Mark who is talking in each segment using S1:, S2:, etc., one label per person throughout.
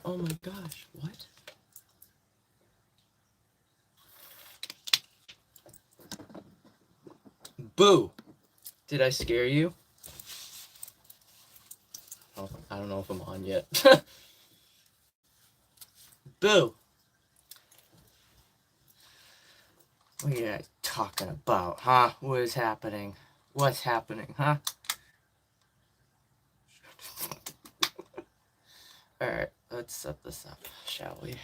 S1: Oh my gosh, what? Boo! Did I scare you? Oh, I don't know if I'm on yet. Boo! What are you guys talking about, huh? What is happening? What's happening, huh? Alright, let's set this up, shall we?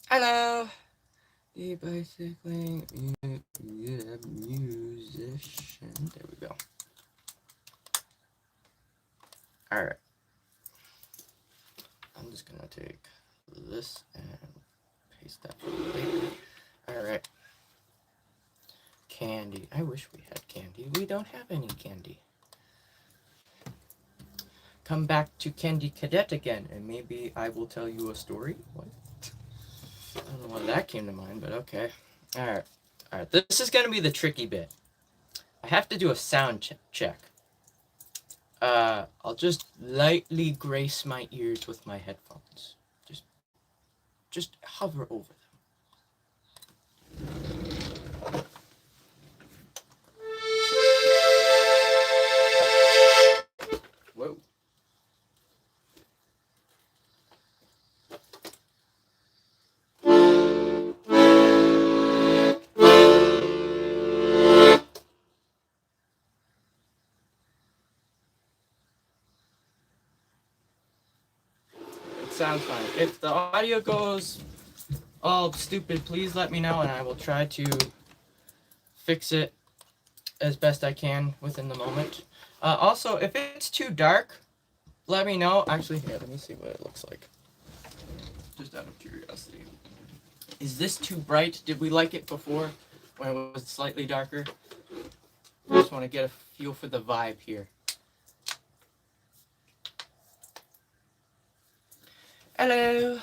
S1: Hello! The bicycling musician. There we go. Alright. I'm just gonna take this and paste that for later. Alright. Candy. I wish we had candy. We don't have any candy. Come back to Candy Cadet again, and maybe I will tell you a story. What? I don't know why that came to mind, but okay. Alright. Alright, this is gonna be the tricky bit. I have to do a sound check. I'll just lightly grace my ears with my headphones. Just hover over them. Whoa. It sounds fine. If the audio goes all stupid, please let me know and I will try to fix it as best I can within the moment. Also, if it's too dark, let me know. Actually, here, let me see what it looks like. Just out of curiosity. Is this too bright? Did we like it before when it was slightly darker? I just want to get a feel for the vibe here. Hello.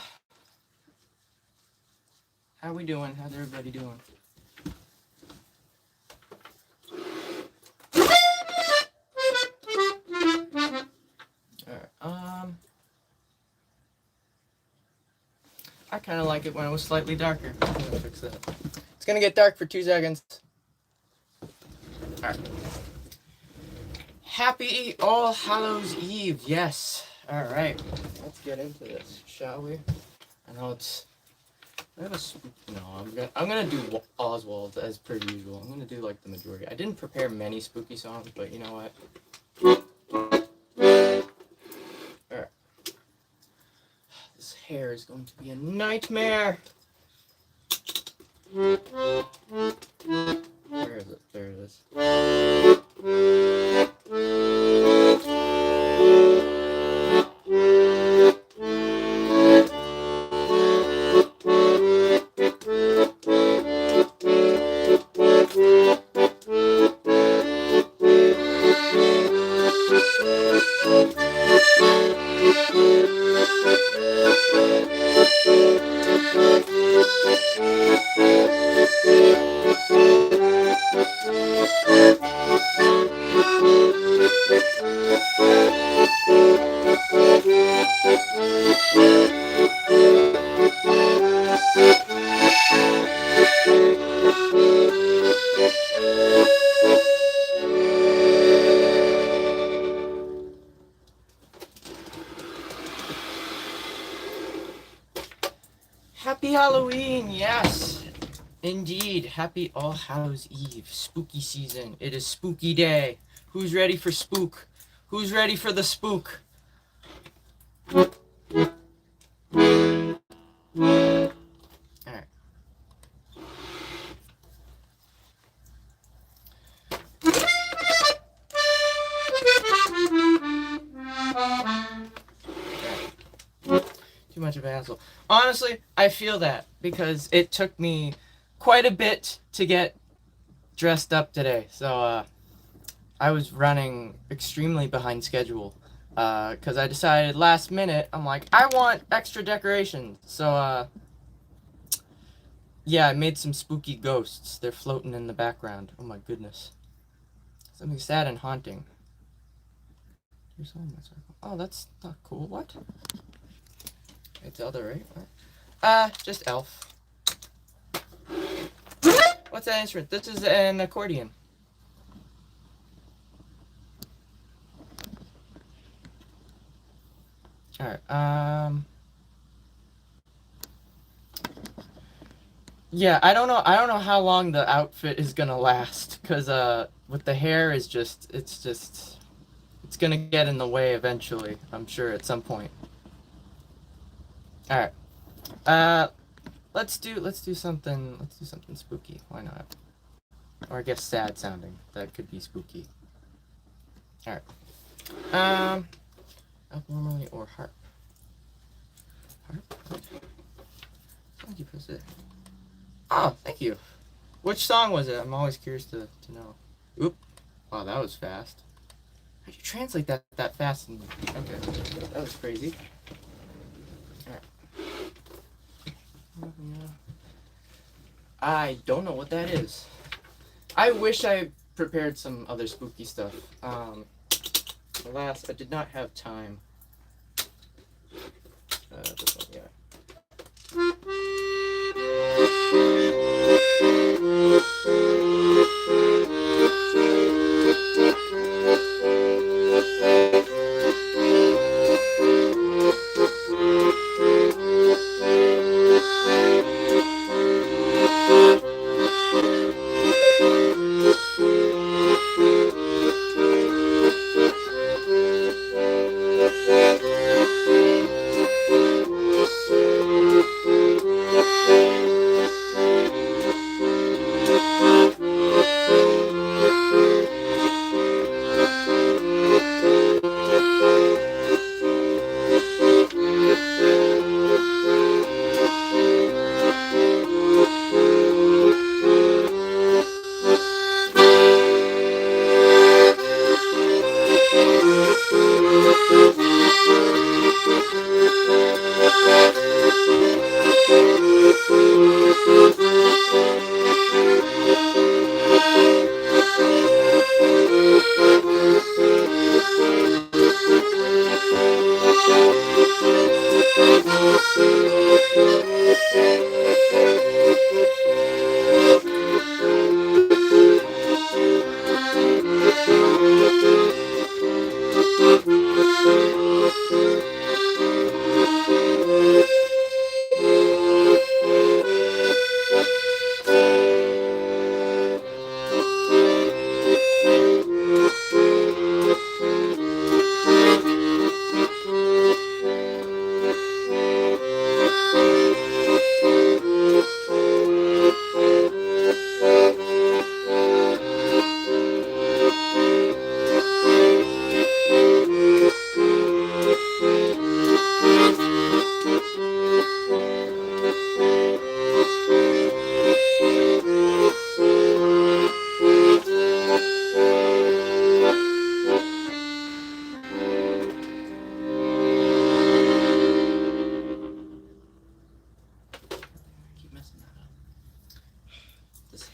S1: How we doing? How's everybody doing? Alright, I kind of like it when it was slightly darker. I'm gonna fix that. It's gonna get dark for 2 seconds. Alright. Happy All Hallows Eve, yes. Alright, let's get into this, shall we? I know it's... I have a... No, I'm gonna do Oswald as per usual. I'm gonna do like the majority. I didn't prepare many spooky songs, but you know what? Alright. This hair is going to be a nightmare. Where is it? There it is. Happy Halloween, yes, indeed. Happy All Hallows Eve, spooky season. It is spooky day. Who's ready for spook? Who's ready for the spook? Alright. Too much of a hassle. Honestly, I feel that because it took me quite a bit to get dressed up today. So, I was running extremely behind schedule. Because I decided last minute, I'm like, I want extra decorations. So, Yeah, I made some spooky ghosts. They're floating in the background. Oh my goodness. Something sad and haunting. Here's home, my circle. Oh, that's not cool. What? It's Zelda, right? What? Just elf. What's that instrument? This is an accordion. Alright, yeah, I don't know how long the outfit is gonna last, cause with the hair is it's gonna get in the way eventually, I'm sure at some point. Alright. Uh let's do something spooky. Why not? Or I guess sad sounding. That could be spooky. Alright. Abnormally or harp. Harp? Thank you, press it. Oh, thank you. Which song was it? I'm always curious to know. Oop. Wow, that was fast. How'd you translate that fast? Okay, that was crazy. Alright. I don't know what that is. I wish I prepared some other spooky stuff. Alas, I did not have time. This one, yeah.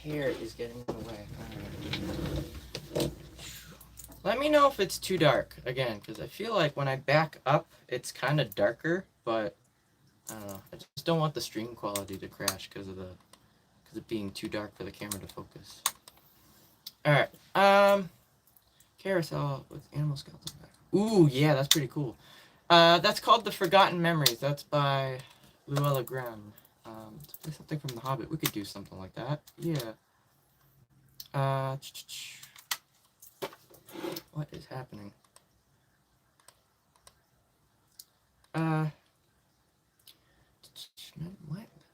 S1: Hair is getting in the way. Right. Let me know if it's too dark again, because I feel like when I back up, it's kind of darker, but I don't know. I just don't want the stream quality to crash because of it being too dark for the camera to focus. All right. Carousel with animal skeletons back. Ooh, yeah, that's pretty cool. That's called The Forgotten Memories. That's by Luella Graham. Something from The Hobbit. We could do something like that. Yeah. What is happening? What?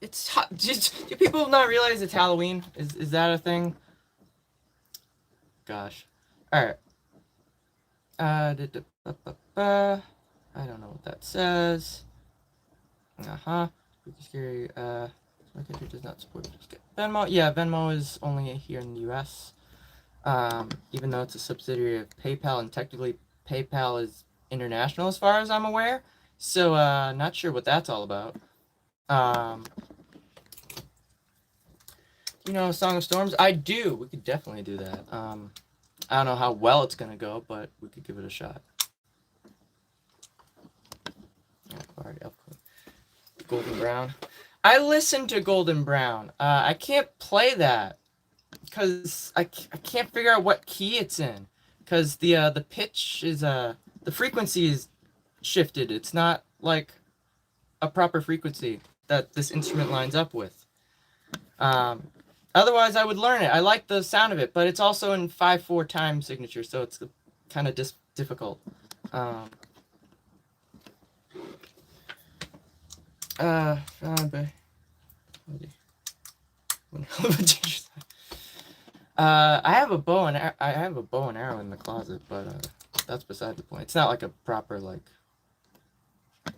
S1: It's hot. Do people not realize it's Halloween? Is that a thing? Gosh. Alright. I don't know what that says. Spooky scary. My country does not support Venmo. Yeah, Venmo is only here in the US. Even though it's a subsidiary of PayPal, and technically PayPal is international as far as I'm aware. So, not sure what that's all about. You know, Song of Storms? I do. We could definitely do that. I don't know how well it's gonna go, but we could give it a shot. Yeah, already up. Golden Brown. I listened to Golden Brown. I can't play that because I can't figure out what key it's in. Because the pitch is the frequency is shifted. It's not like a proper frequency that this instrument lines up with. Otherwise, I would learn it. I like the sound of it, but it's also in 5/4 time signature, so it's kind of difficult. I have a bow and I have a bow and arrow in the closet, but that's beside the point. It's not like a proper like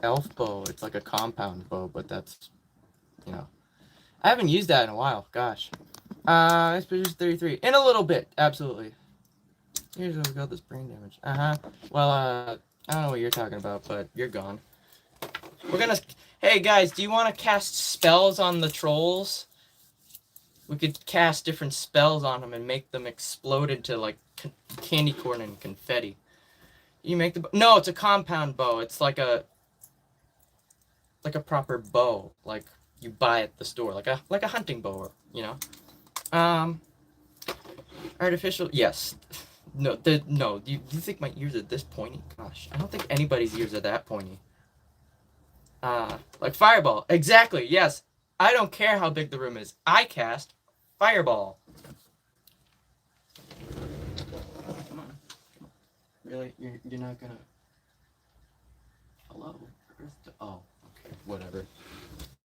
S1: elf bow. It's like a compound bow, but that's, you know, I haven't used that in a while. Gosh. Expedition 33 in a little bit, absolutely. Here's where we got this brain damage. Well, I don't know what you're talking about, but you're gone. We're gonna. Hey guys, do you want to cast spells on the trolls? We could cast different spells on them and make them explode into like candy corn and confetti. You make the no, it's a compound bow. It's like a proper bow, like you buy at the store, like a hunting bow, you know. Artificial, yes. No, no. Do you think my ears are this pointy? Gosh, I don't think anybody's ears are that pointy. Like fireball. Exactly, yes. I don't care how big the room is. I cast fireball. Come on. Really? You're not gonna... Hello? Oh, okay, whatever.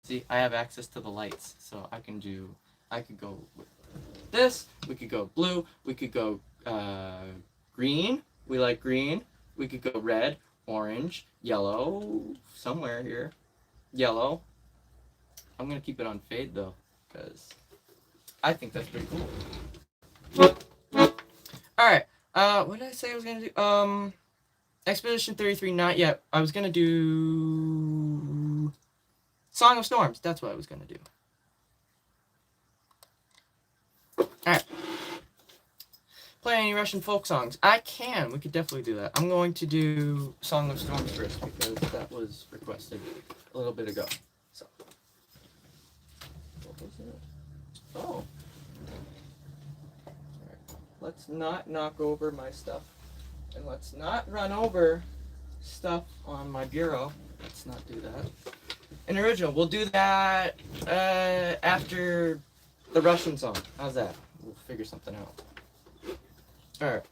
S1: See, I have access to the lights, so I could go with this, we could go blue, we could go green, we like green, we could go red, orange, yellow, somewhere here, yellow. I'm gonna keep it on fade though, because I think that's pretty cool. Alright, what did I say I was gonna do? Expedition 33, not yet. I was gonna do Song of Storms, that's what I was gonna do. Alright. Play any Russian folk songs? I can. We could definitely do that. I'm going to do Song of Storms first because that was requested a little bit ago. So. What was it? Oh. Alright. Let's not knock over my stuff. And let's not run over stuff on my bureau. Let's not do that. An original. We'll do that after the Russian song. How's that? We'll figure something out. Alright.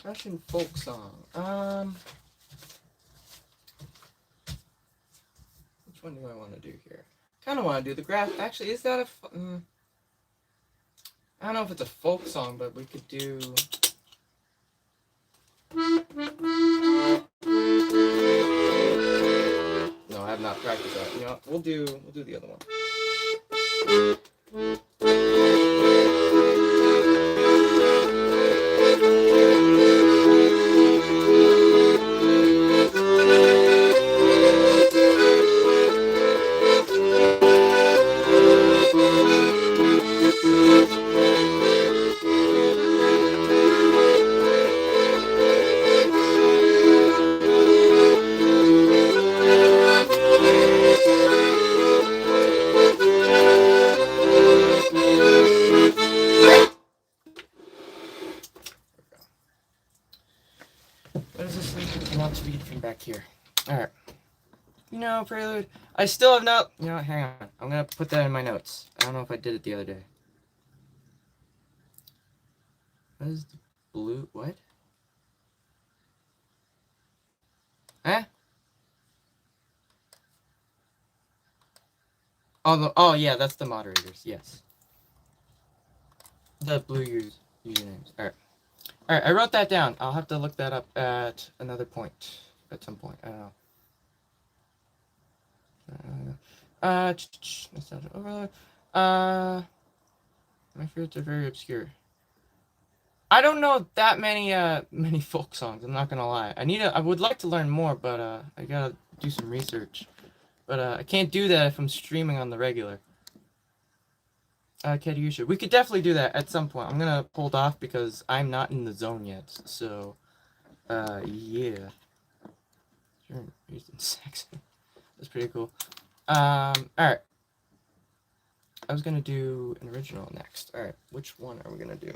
S1: Russian folk song. Which one do I want to do here? Kind of want to do the graph. Actually, is that a... I don't know if it's a folk song, but we could do... No, I have not practiced that. You know what? We'll do the other one. here. Alright. Prelude. I still have not... hang on. I'm gonna put that in my notes. I don't know if I did it the other day. What is the blue... What? Huh? Oh, yeah, that's the moderators. Yes. The blue usernames. Alright. Alright, I wrote that down. I'll have to look that up at another point. At some point. I don't know. My favorites are very obscure. I don't know that many folk songs. I'm not gonna lie. I would like to learn more, but I gotta do some research. But I can't do that if I'm streaming on the regular. Katyusha. We could definitely do that at some point. I'm gonna hold off because I'm not in the zone yet. So, yeah. Sure, sex. That's pretty cool. Alright. I was gonna do an original next. Alright, which one are we gonna do?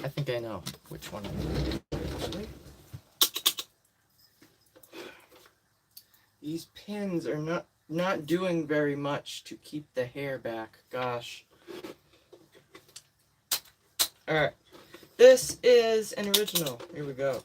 S1: I think I know which one I'm gonna do. Actually. These pins are not doing very much to keep the hair back. Gosh. Alright. This is an original. Here we go.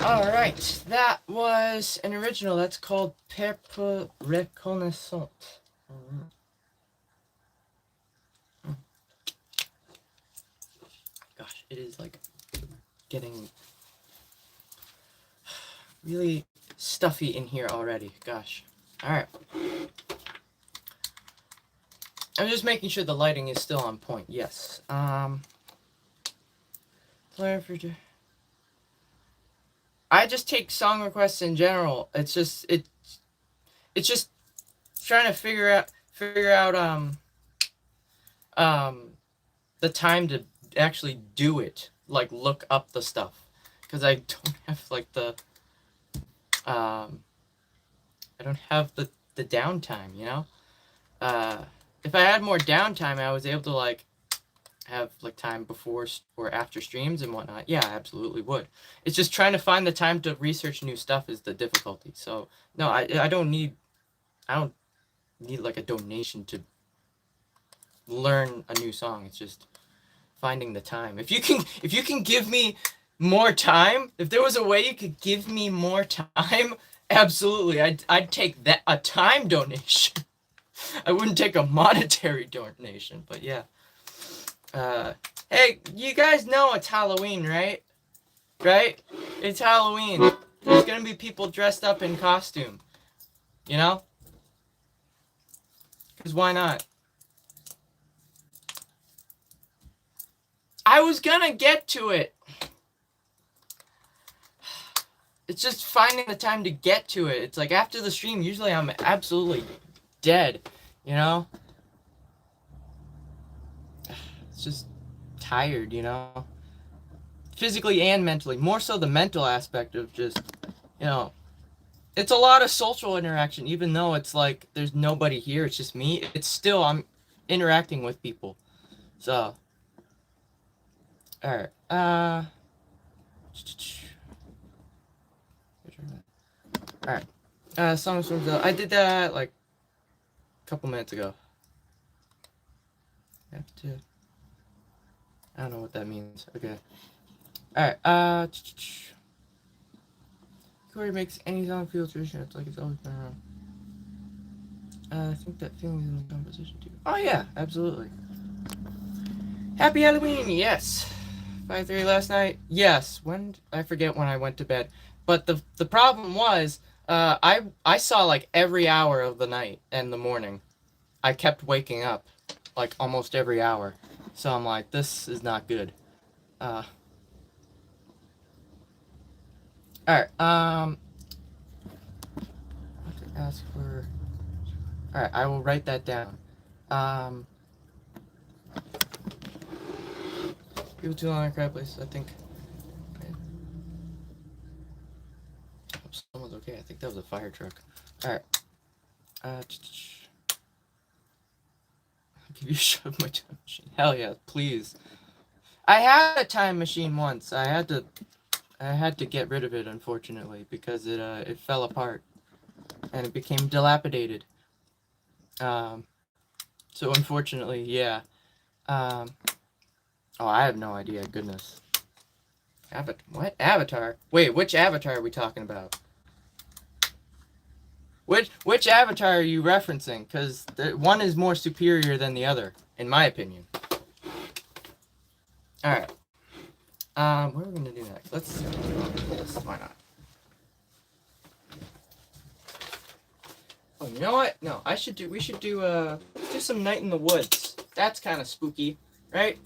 S1: Alright, that was an original. That's called Peuple Reconnaissant. Gosh, it is like getting really stuffy in here already. Gosh. Alright. I'm just making sure the lighting is still on point. Yes. I just take song requests in general. It's just trying to figure out the time to actually do it, like look up the stuff, because I don't have like the I don't have the downtime, you know. If I had more downtime, I was able to like have like time before or after streams and whatnot. Yeah, I absolutely would. It's just trying to find the time to research new stuff is the difficulty. So no, I don't need like a donation to learn a new song. It's just finding the time. If you can give me more time, if there was a way you could give me more time, absolutely, I'd take that, a time donation. I wouldn't take a monetary donation, but yeah. Hey, you guys know it's Halloween, right? Right? It's Halloween. There's gonna be people dressed up in costume. You know? Because why not? I was gonna get to it. It's just finding the time to get to it. It's like after the stream, usually I'm absolutely dead. You know? It's just tired, you know? Physically and mentally. More so the mental aspect of just, you know, it's a lot of social interaction, even though it's like there's nobody here, it's just me. It's still, I'm interacting with people. So, alright. Alright. Summer Swims, I did that like a couple minutes ago. I have to. I don't know what that means. Okay. Alright. Corey makes any song feel traditional. It's like it's always been around. I think that feeling is in the composition too. Oh yeah, absolutely. Happy Halloween, yes. 5:30 last night, yes. When I forget when I went to bed, but the problem was, I saw like every hour of the night and the morning. I kept waking up, like almost every hour. So I'm like, this is not good. All right. I have to ask for. All right, I will write that down. People too long in crowd places. I think. Hope someone's okay. I think that was a fire truck. All right. I'll give you a shove my time machine. Hell yeah, please. I had a time machine once. I had to get rid of it, unfortunately, because it fell apart and it became dilapidated. So unfortunately, yeah. Oh, I have no idea. Goodness. What Avatar? Wait, which Avatar are we talking about? Which Avatar are you referencing? Because one is more superior than the other, in my opinion. All right. What are we gonna do next? Let's do this. Why not? Oh, you know what? No, we should do some Night in the Woods. That's kind of spooky, right?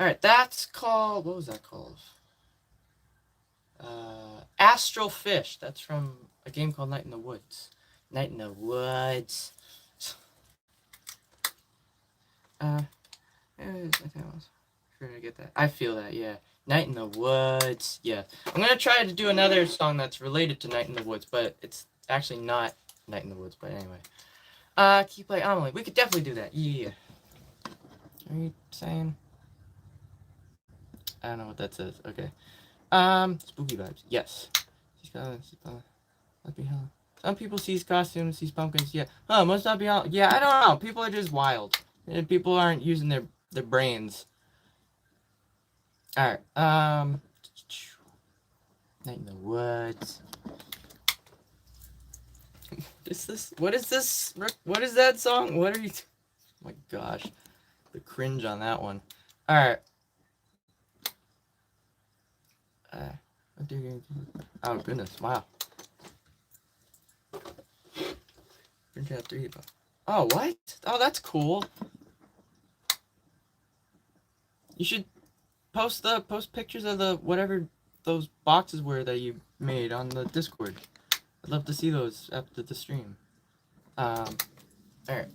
S1: Alright, that's called... What was that called? Astral Fish. That's from a game called Night in the Woods. Night in the Woods. Where did I get that? I feel that, yeah. Night in the Woods. Yeah. I'm going to try to do another song that's related to Night in the Woods, but it's actually not Night in the Woods, but anyway. Keep playing Amelie. We could definitely do that. Yeah. Are you saying? I don't know what that says. Okay. Spooky vibes. Yes. Let be hell. Some people sees costumes, sees pumpkins. Yeah. Huh, must not be all. Yeah, I don't know. People are just wild. And people aren't using their brains. Alright. Night in the Woods. What is this? What is this? What is that song? What are you... Oh my gosh. The cringe on that one. Alright. Oh goodness, wow. Oh, what? Oh, that's cool. You should post pictures of the whatever those boxes were that you made on the Discord. I'd love to see those after the stream. Alright.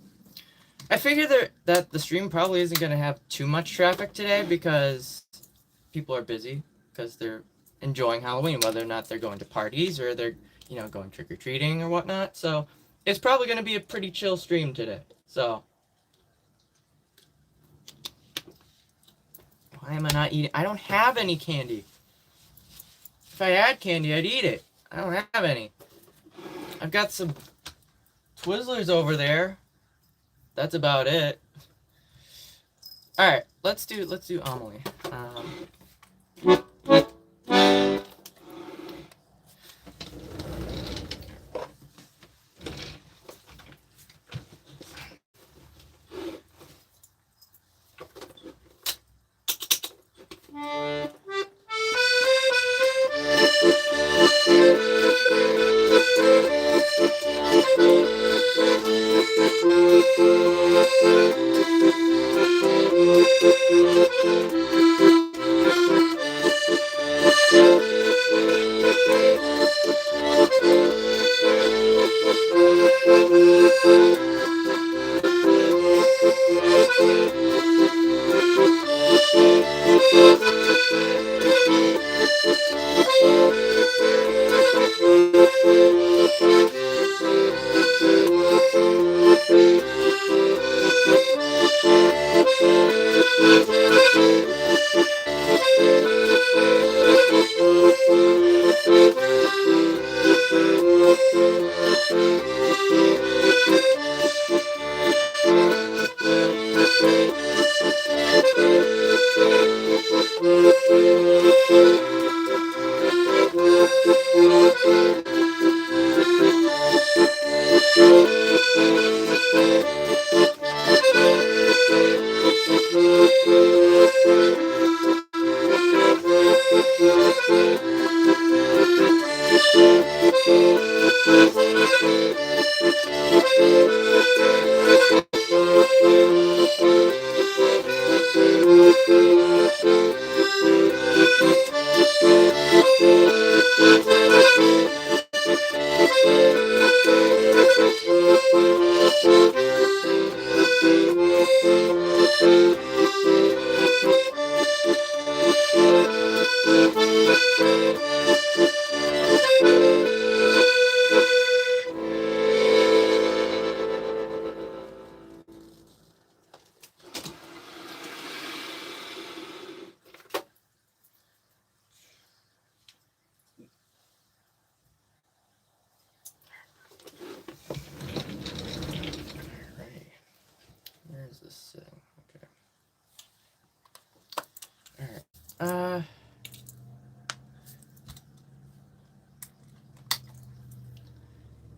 S1: I figure that the stream probably isn't going to have too much traffic today because people are busy because they're enjoying Halloween, whether or not they're going to parties or they're, going trick-or-treating or whatnot. So it's probably going to be a pretty chill stream today. So why am I not eating? I don't have any candy. If I had candy, I'd eat it. I don't have any. I've got some Twizzlers over there. That's about it. All right, let's do Amelie.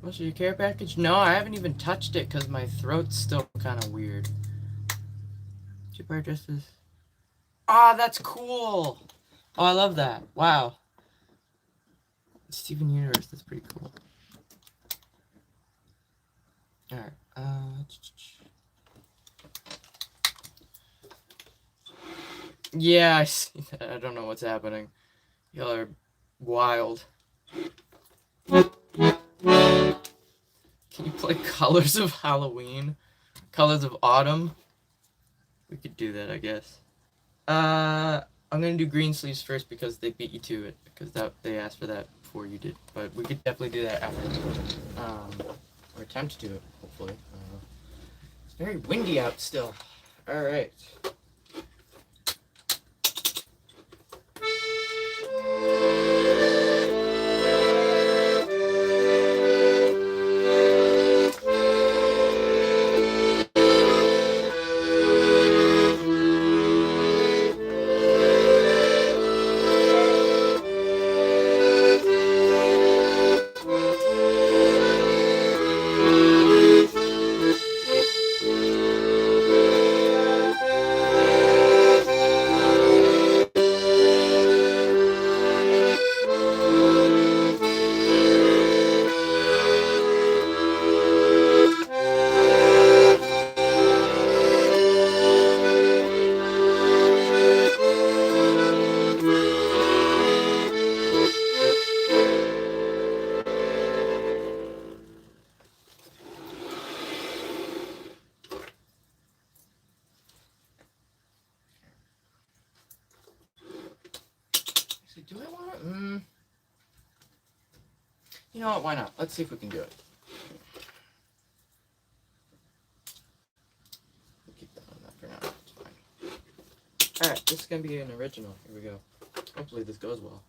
S1: Most of your care package? No, I haven't even touched it because my throat's still kind of weird. Two-part dresses. Ah, that's cool! Oh, I love that. Wow. Steven Universe, that's pretty cool. Alright, yeah, I see that. I don't know what's happening. Y'all are wild. Can you play Colors of Halloween? Colors of Autumn? We could do that, I guess. I'm gonna do green sleeves first because they beat you to it because they asked for that before you did. But we could definitely do that after, or attempt to do it. Hopefully, it's very windy out still. All right. Do I want to? You know what? Why not? Let's see if we can do it. We'll keep that on that for now. It's fine. All right, this is gonna be an original. Here we go. Hopefully this goes well.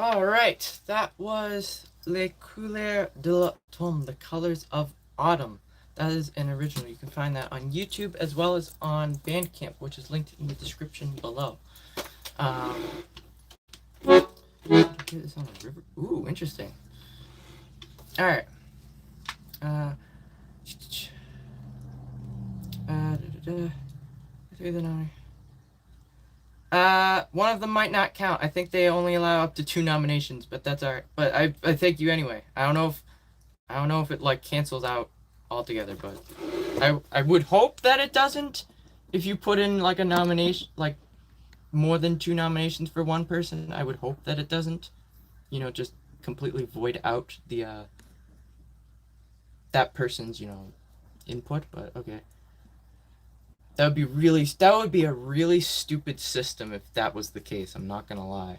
S1: Alright, that was Les Couleurs de l'Automne, The Colors of Autumn. That is an original. You can find that on YouTube as well as on Bandcamp, which is linked in the description below. Get this on a river. Ooh, interesting. Alright. One of them might not count. I think they only allow up to 2 nominations, but that's alright. But I thank you anyway. I don't know if it like cancels out altogether, but I would hope that it doesn't. If you put in like a nomination, like more than 2 nominations for one person, I would hope that it doesn't. You know, just completely void out the that person's, you know, input, but okay. That would be a really stupid system if that was the case, I'm not gonna lie.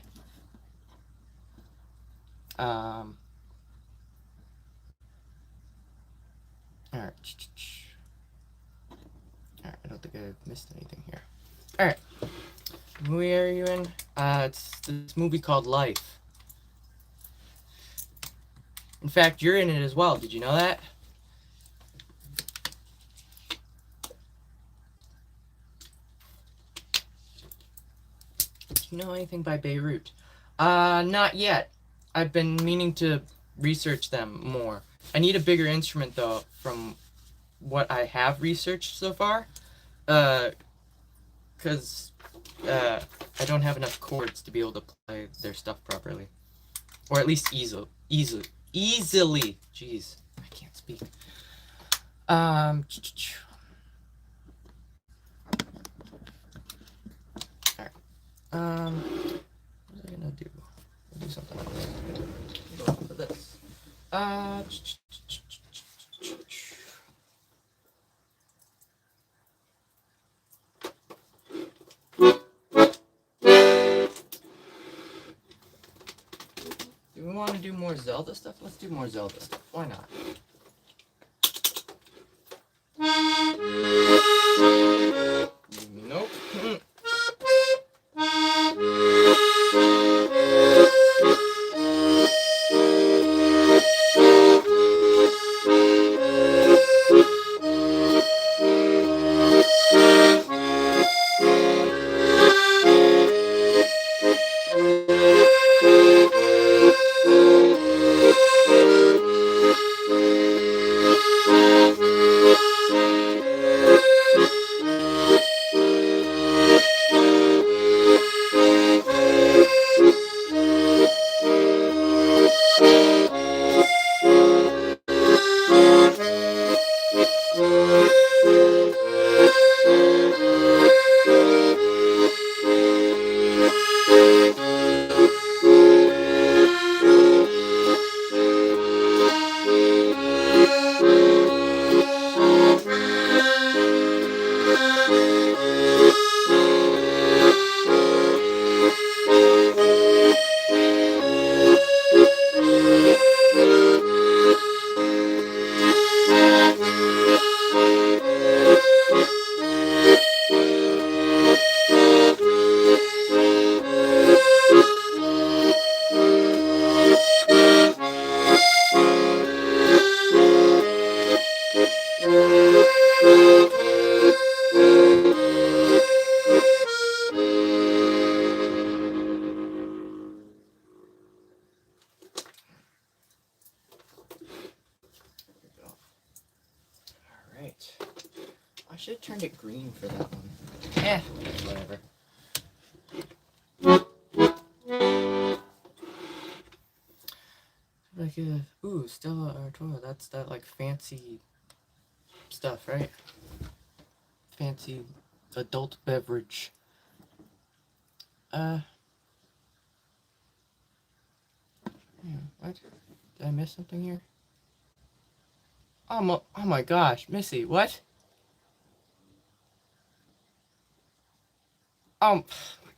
S1: Alright. Alright, I don't think I missed anything here. Alright. What movie are you in? It's this movie called Life. In fact, you're in it as well. Did you know that? Do you know anything by Beirut? Not yet. I've been meaning to research them more. I need a bigger instrument, though, from what I have researched so far. Because I don't have enough chords to be able to play their stuff properly. Or at least easily. Jeez, I can't speak. Alright. What was I gonna do? I'll do something else. Go for this. Do we want to do more Zelda stuff? Let's do more Zelda stuff. Why not? Nope. I should have turned it green for that one. Whatever. Like, ooh, Stella Artois, that's that, like, fancy stuff, right? Fancy adult beverage. Yeah, what? Did I miss something here? Oh my gosh, Missy, what? Oh my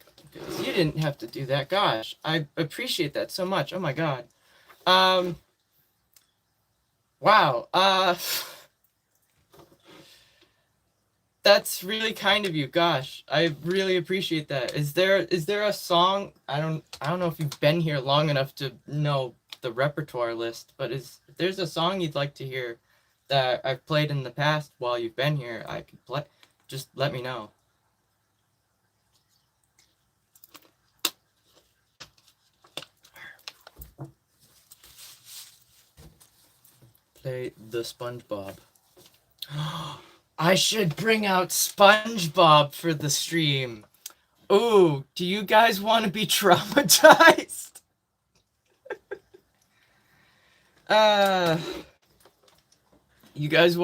S1: God, you didn't have to do that. Gosh, I appreciate that so much. Oh my God. Wow. That's really kind of you. Gosh, I really appreciate that. Is there a song? I don't know if you've been here long enough to know the repertoire list, but if there's a song you'd like to hear that I've played in the past while you've been here, I could play. Just let me know. Play the SpongeBob. I should bring out SpongeBob for the stream. Ooh, do you guys want to be traumatized? You guys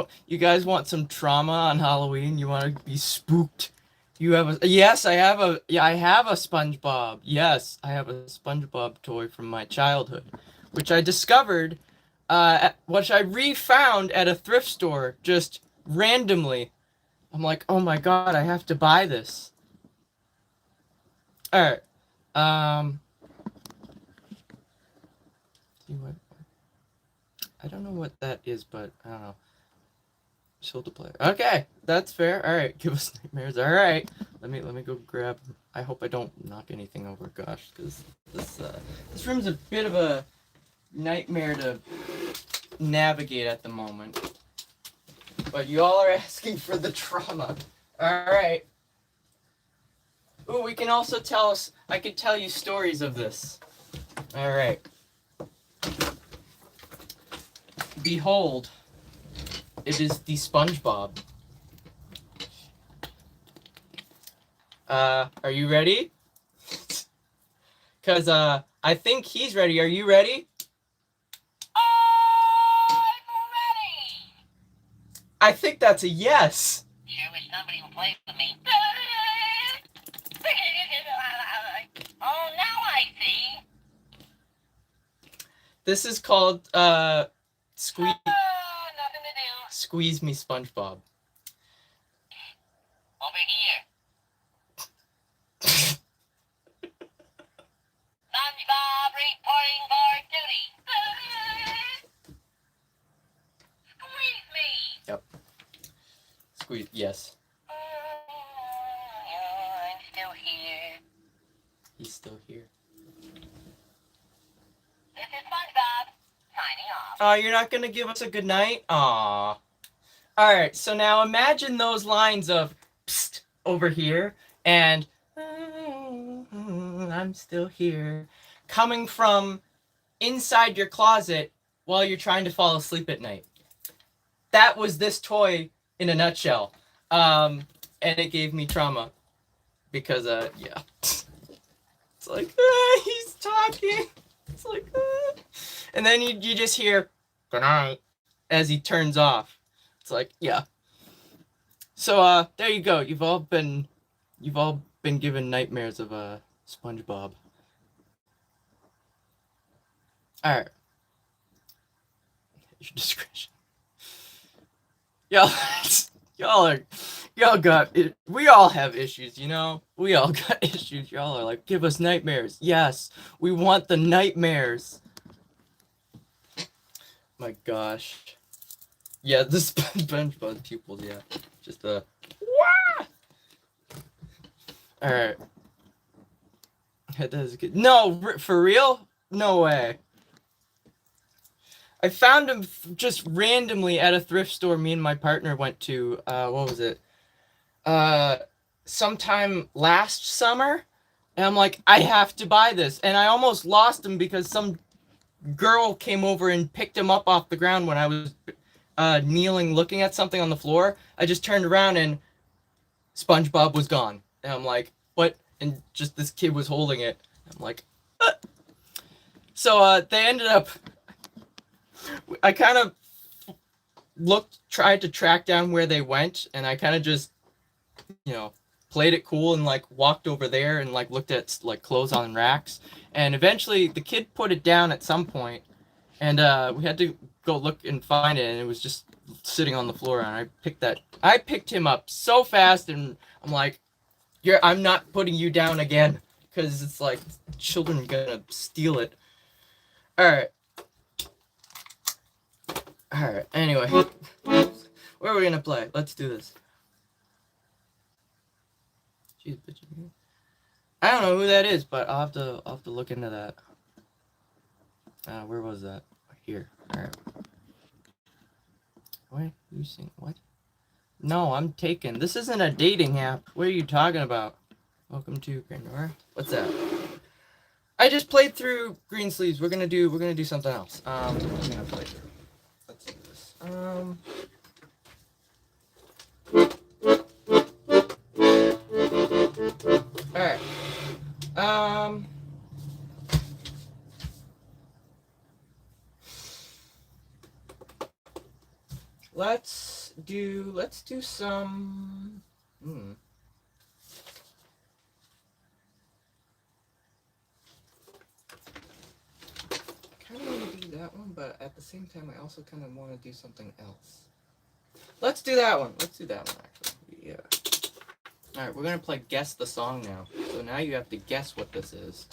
S1: want some trauma on Halloween? You want to be spooked? You have a yes, I have a SpongeBob. Yes, I have a SpongeBob toy from my childhood, which I discovered which I refound at a thrift store just randomly. I'm like, oh my god, I have to buy this. All right. See what? I don't know what that is, but I don't know. Shoulder player. Okay, that's fair. All right, give us nightmares. All right, let me go grab. I hope I don't knock anything over. Gosh, because this room's a bit of a nightmare to navigate at the moment. But you all are asking for the trauma. All right. Ooh, we can also tell us. I could tell you stories of this. All right. Behold, it is the SpongeBob. Are you ready? Cause I think he's ready. Are you ready?
S2: I'm ready.
S1: I think that's a yes.
S2: Sure wish somebody would play with me. Oh, now I see.
S1: This is called Squeeze
S2: Nothing to do.
S1: Squeeze Me SpongeBob.
S2: Over here. SpongeBob reporting for duty. Squeeze me.
S1: Yep. Squeeze. Yes.
S2: I'm still here.
S1: He's still here.
S2: This is SpongeBob signing off.
S1: Oh, you're not gonna give us a good night? Aw. All right. So now imagine those lines of psst over here and I'm still here coming from inside your closet while you're trying to fall asleep at night. That was this toy in a nutshell. And it gave me trauma because yeah. It's like he's talking. It's like and then you just hear good night as he turns off. It's like, yeah. So there you go. You've all been given nightmares of SpongeBob. All right. Your discretion. Y'all got it. We all have issues, you know? We all got issues. Y'all are like, give us nightmares. Yes, we want the nightmares. My gosh. Yeah, the SpongeBob pupils, yeah. Just wah! Alright. That is good. No, for real? No way. I found him just randomly at a thrift store me and my partner went to, what was it? Sometime last summer. And I'm like, I have to buy this. And I almost lost him because some girl came over and picked him up off the ground when I was kneeling looking at something on the floor. I just turned around and SpongeBob was gone. And I'm like, what? And just this kid was holding it. I'm like, So they ended up, I kind of tried to track down where they went, and I kind of just, played it cool and like walked over there and like looked at like clothes on racks. And eventually the kid put it down at some point, and we had to go look and find it, and it was just sitting on the floor. And I picked him up so fast, and I'm like, I'm not putting you down again, because it's like children are gonna steal it. All right. Anyway, where are we gonna play? Let's do this. She's bitching me. I don't know who that is, but I'll have to look into that. Where was that? Here. All right. What? You sing what? No, I'm taken. This isn't a dating app. What are you talking about? Welcome to Grandora. What's that? I just played through Greensleeves. We're gonna do something else. I'm gonna play through. Let's do this. All right. Let's do some. Kind of want to do that one, but at the same time, I also kind of want to do something else. Let's do that one. Let's do that one, actually. Yeah. All right, we're gonna play Guess the Song now. So now you have to guess what this is.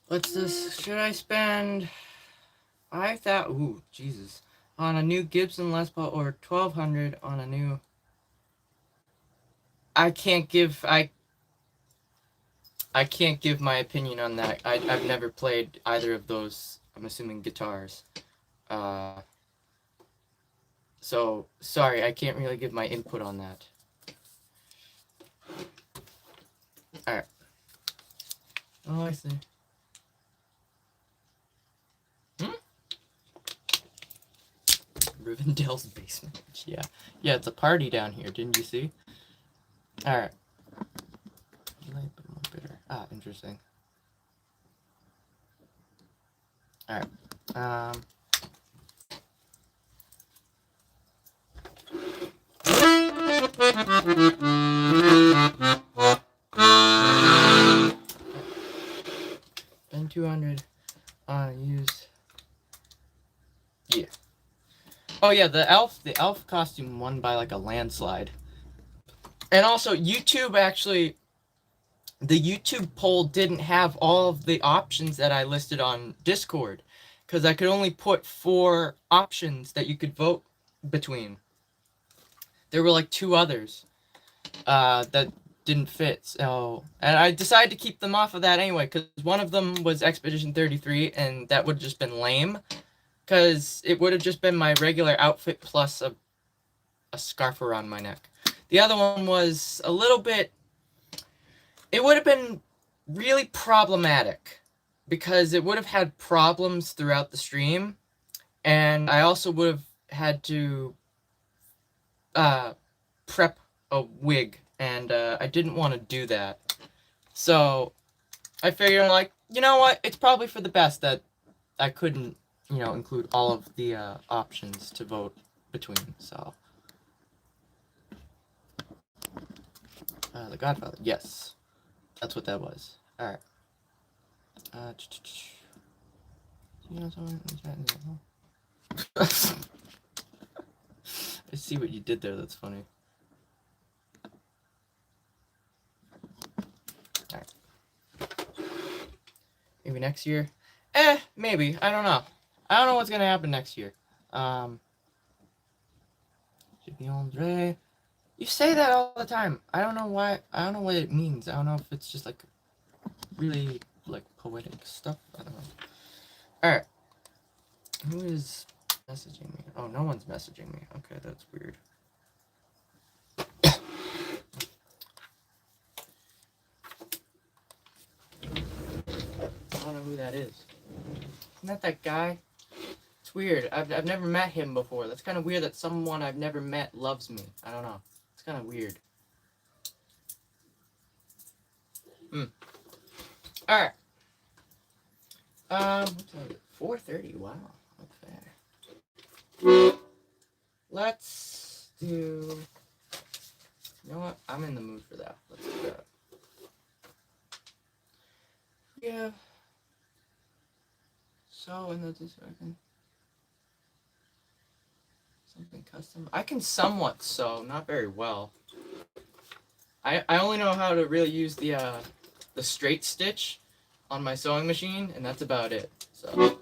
S1: What's this? Should I spend 5,000? Ooh, Jesus! On a new Gibson Les Paul, or 1,200 on a new. I can't give my opinion on that. I've never played either of those. I'm assuming guitars. So sorry, I can't really give my input on that. All right. Oh, I see. Rivendell's basement. Yeah, it's a party down here. Didn't you see? All right. Light but more bitter. Ah, interesting. All right. Spend 200 on use. Yeah. Oh yeah, the elf costume won by like a landslide. And also YouTube actually, the YouTube poll didn't have all of the options that I listed on Discord, because I could only put 4 options that you could vote between. There were like 2 others that didn't fit. So, and I decided to keep them off of that anyway, because one of them was Expedition 33, and that would have just been lame, because it would have just been my regular outfit plus a scarf around my neck. The other one was a little bit. It would have been really problematic, because it would have had problems throughout the stream, and I also would have had to prep a wig, and I didn't want to do that. So I figured, like, you know what? It's probably for the best that I couldn't, include all of the options to vote between. So The Godfather. Yes, that's what that was. All right. I see what you did there. That's funny. Alright. Maybe next year? Maybe. I don't know. I don't know what's gonna happen next year. Jimmy Andre. You say that all the time. I don't know why. I don't know what it means. I don't know if it's just like really like poetic stuff. I don't know. Alright. Who is messaging me? Oh, no one's messaging me. Okay, that's weird. I don't know who that is. Isn't that guy? It's weird. I've never met him before. That's kind of weird that someone I've never met loves me. I don't know. It's kind of weird. Alright. What time is it? 4:30. Wow. Okay. Let's do... You know what? I'm in the mood for that. Let's do that. Yeah. So, in the second. Something custom. I can somewhat sew, not very well. I only know how to really use the straight stitch on my sewing machine, and that's about it. So.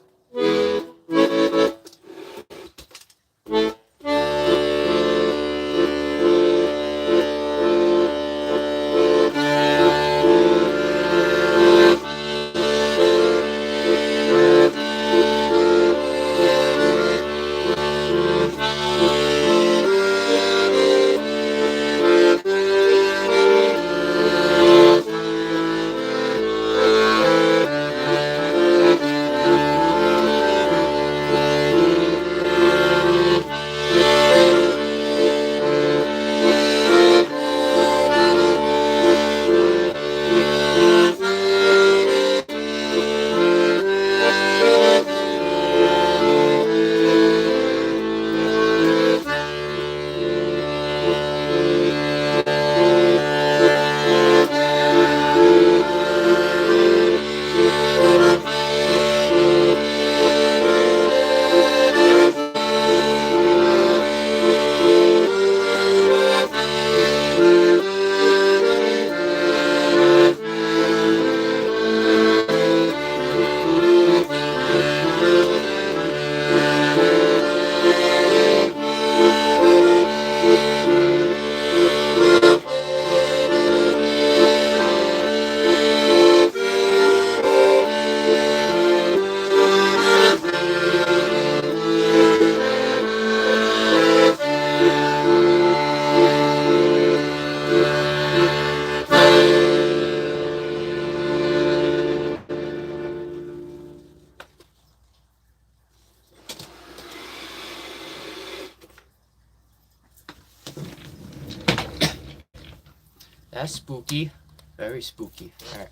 S1: That's spooky. Very spooky. Alright.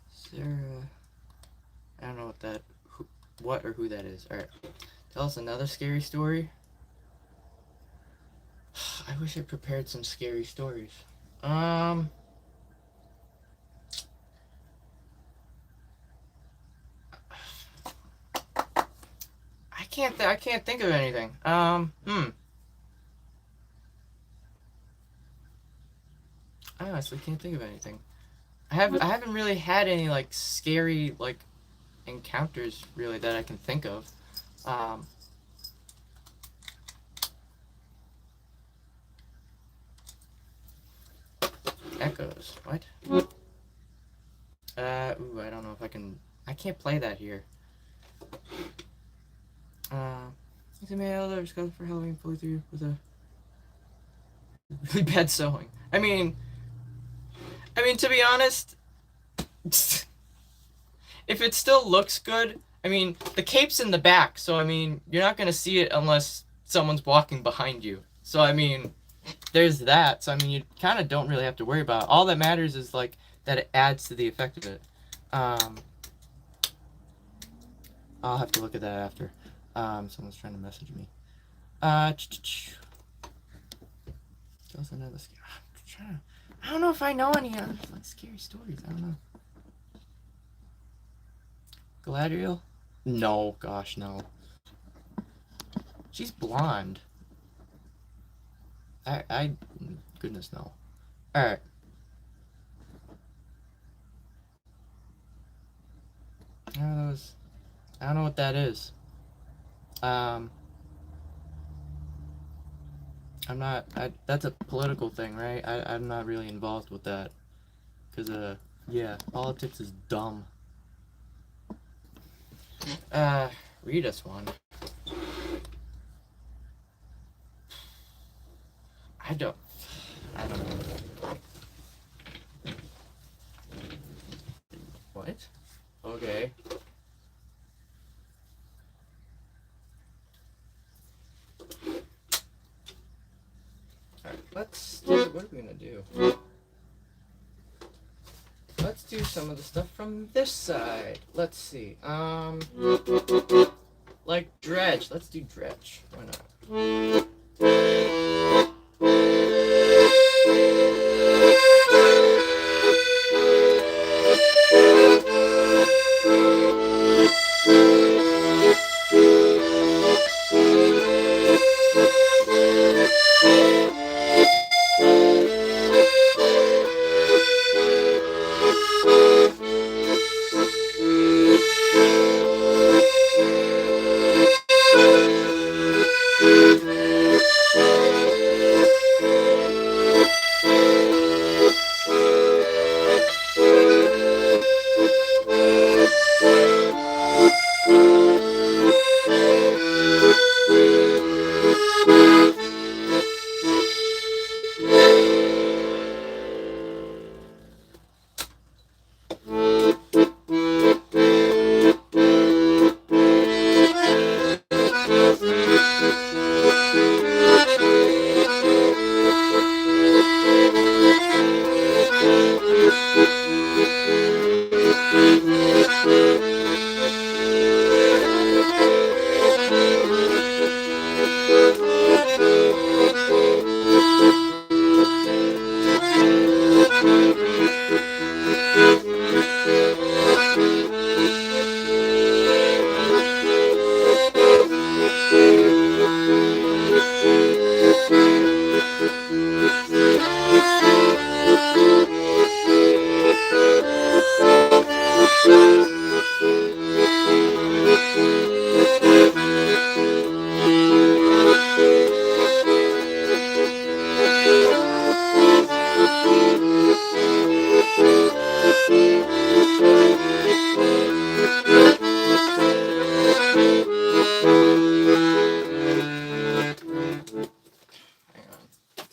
S1: Sarah. I don't know what or who that is. Alright. Tell us another scary story. I wish I prepared some scary stories. I can't think of anything. I honestly can't think of anything. I haven't really had any like scary like encounters really that I can think of. Echoes. What? Ooh, I don't know if I can. I can't play that here. It's a male that was got for Halloween fully through with a really bad sewing. I mean, to be honest, if it still looks good, I mean, the cape's in the back, so I mean, you're not gonna see it unless someone's walking behind you. So I mean, there's that. So I mean, you kind of don't really have to worry about it. All that matters is like that it adds to the effect of it. I'll have to look at that after. Someone's trying to message me. Tell another scary. I don't know if I know any other like scary stories. I don't know. Galadriel? No, gosh, no. She's blonde. Goodness no. Alright. I don't know what that is. That's a political thing, right? I'm not really involved with that. Because, yeah, politics is dumb. Read us one. I don't know. What? Okay. Alright, let's do, what are we gonna do? Let's do some of the stuff from this side. Let's see. Like dredge. Let's do dredge. Why not?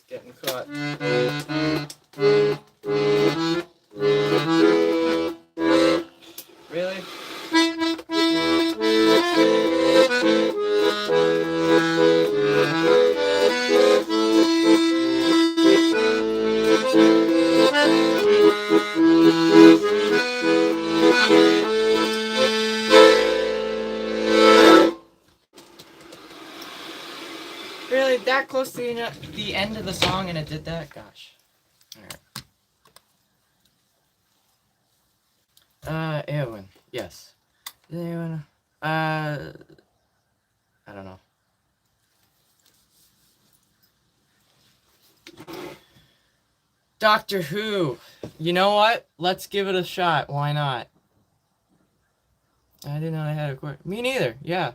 S1: Getting caught. Really? Really? That close to the end of the song and it did that? Gosh. Alright. Eowyn. Yes. Eowyn. I don't know. Doctor Who. You know what? Let's give it a shot. Why not? I didn't know I had a question. Me neither. Yeah.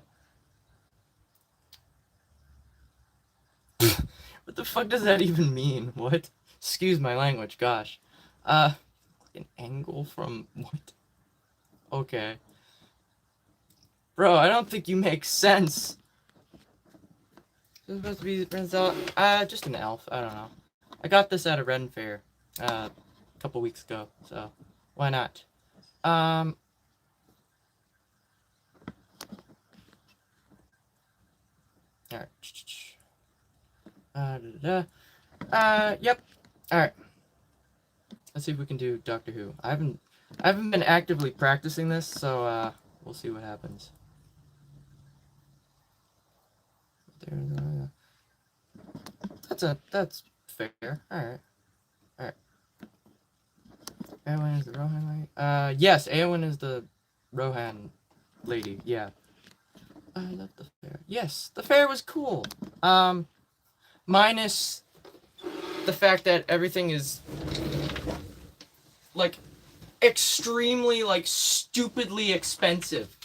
S1: What the fuck does that even mean? What? Excuse my language. Gosh. An angle from what? Okay. Bro, I don't think you make sense. This is supposed to be Prince just an elf. I don't know. I got this at a Ren Fair a couple weeks ago, so why not? Alright. Yep. Alright. Let's see if we can do Doctor Who. I haven't been actively practicing this, so we'll see what happens. That's fair. Alright. Eowyn is the Rohan lady? Yes, Eowyn is the Rohan lady, yeah. I love the fair. Yes, the fair was cool. Minus the fact that everything is like extremely like stupidly expensive.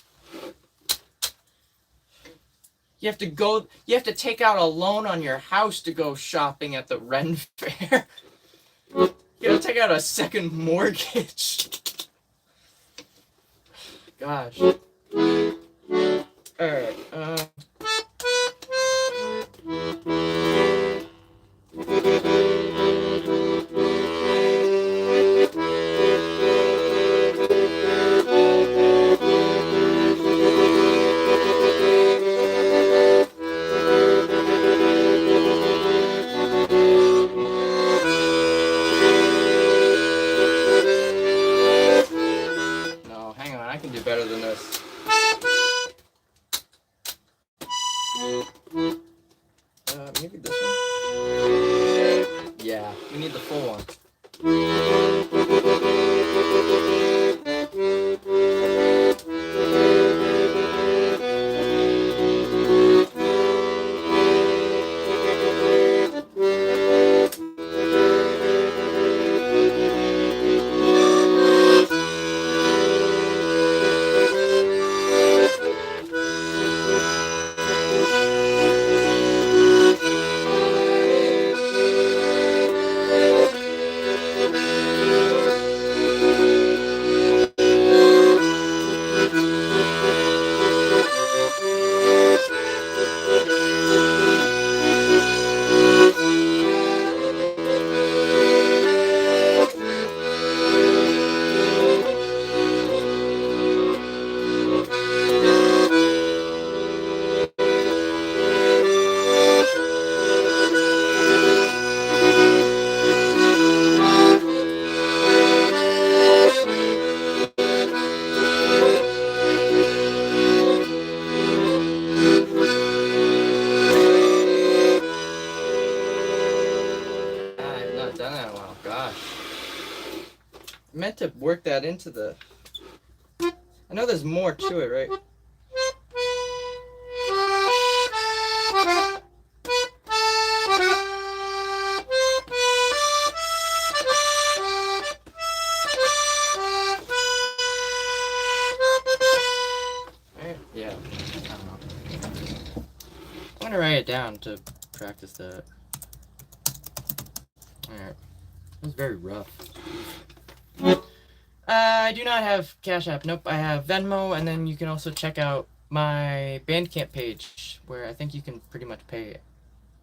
S1: You have to take out a loan on your house to go shopping at the Ren Fair. You gotta take out a second mortgage. Gosh. Alright, no, hang on, I can do better than this. Maybe this one? Yeah, we need the full one. I've not done that in a while. Gosh. I meant to work that into the... I know there's more to it, right? Right? Yeah. I don't know. I'm gonna write it down to practice that. Alright. It was very rough. I do not have Cash App. Nope, I have Venmo, and then you can also check out my Bandcamp page, where I think you can pretty much pay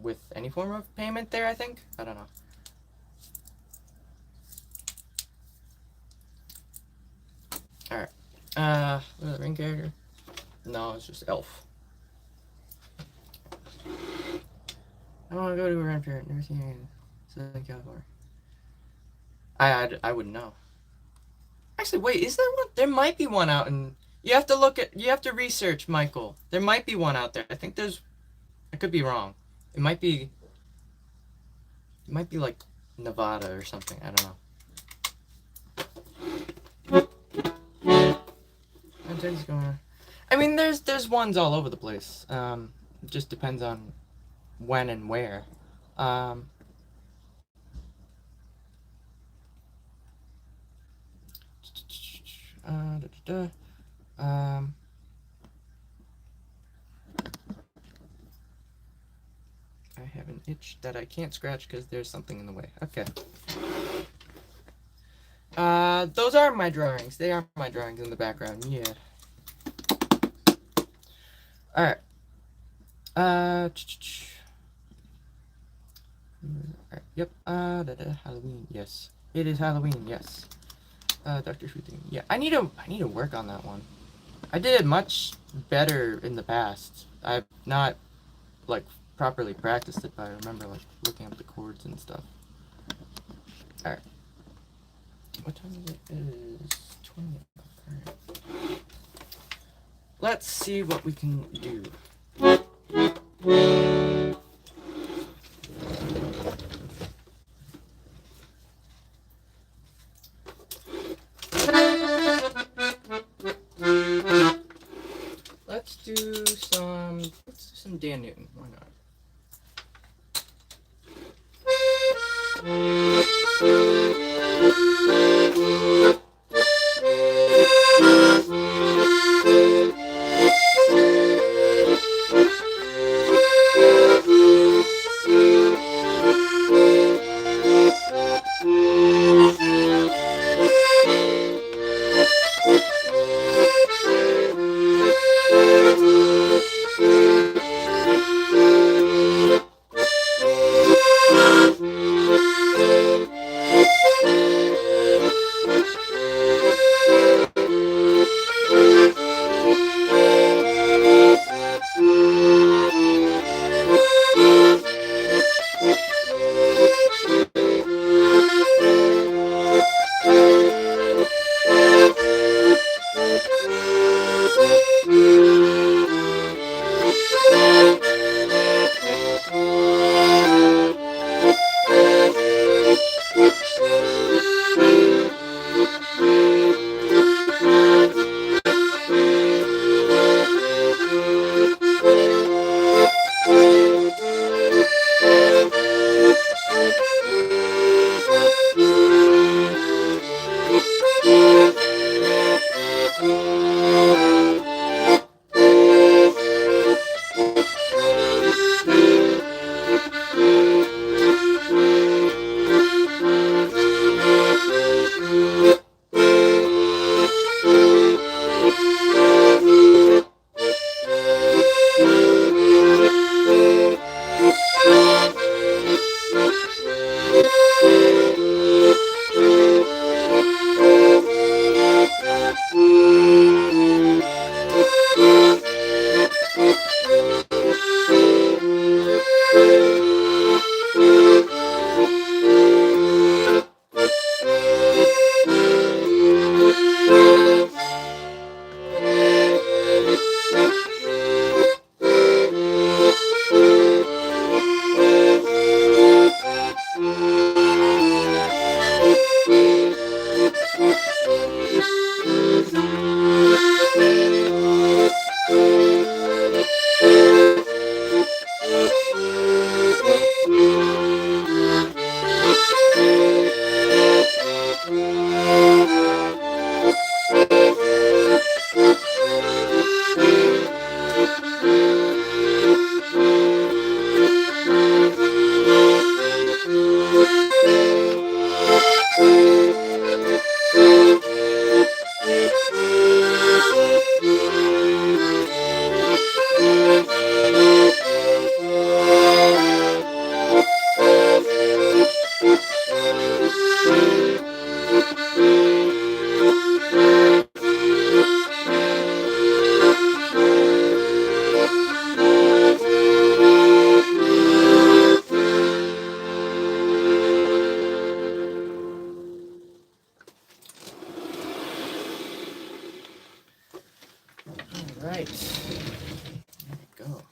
S1: with any form of payment there, I think? I don't know. Alright. What is the ring character? No, it's just Elf. I want to go to a grandparent. Never seen anything. Southern California. I wouldn't know. Actually, wait, is there one? There might be one out in... You have to research, Michael. There might be one out there. I think there's... I could be wrong. It might be like Nevada or something. I don't know. I mean, there's ones all over the place. It just depends on when and where. I have an itch that I can't scratch because there's something in the way. Okay. Those are my drawings. They are my drawings in the background. Yeah. Alright. Yep. Halloween. Yes. It is Halloween. Yes. Dr. Shooting. Yeah. I need to work on that one. I did it much better in the past. I've not like properly practiced it, but I remember like looking up the chords and stuff. Alright. What time is it? It is 20. Alright. Let's see what we can do. Let's do some Dan Newton. Why not? Alright. There we go.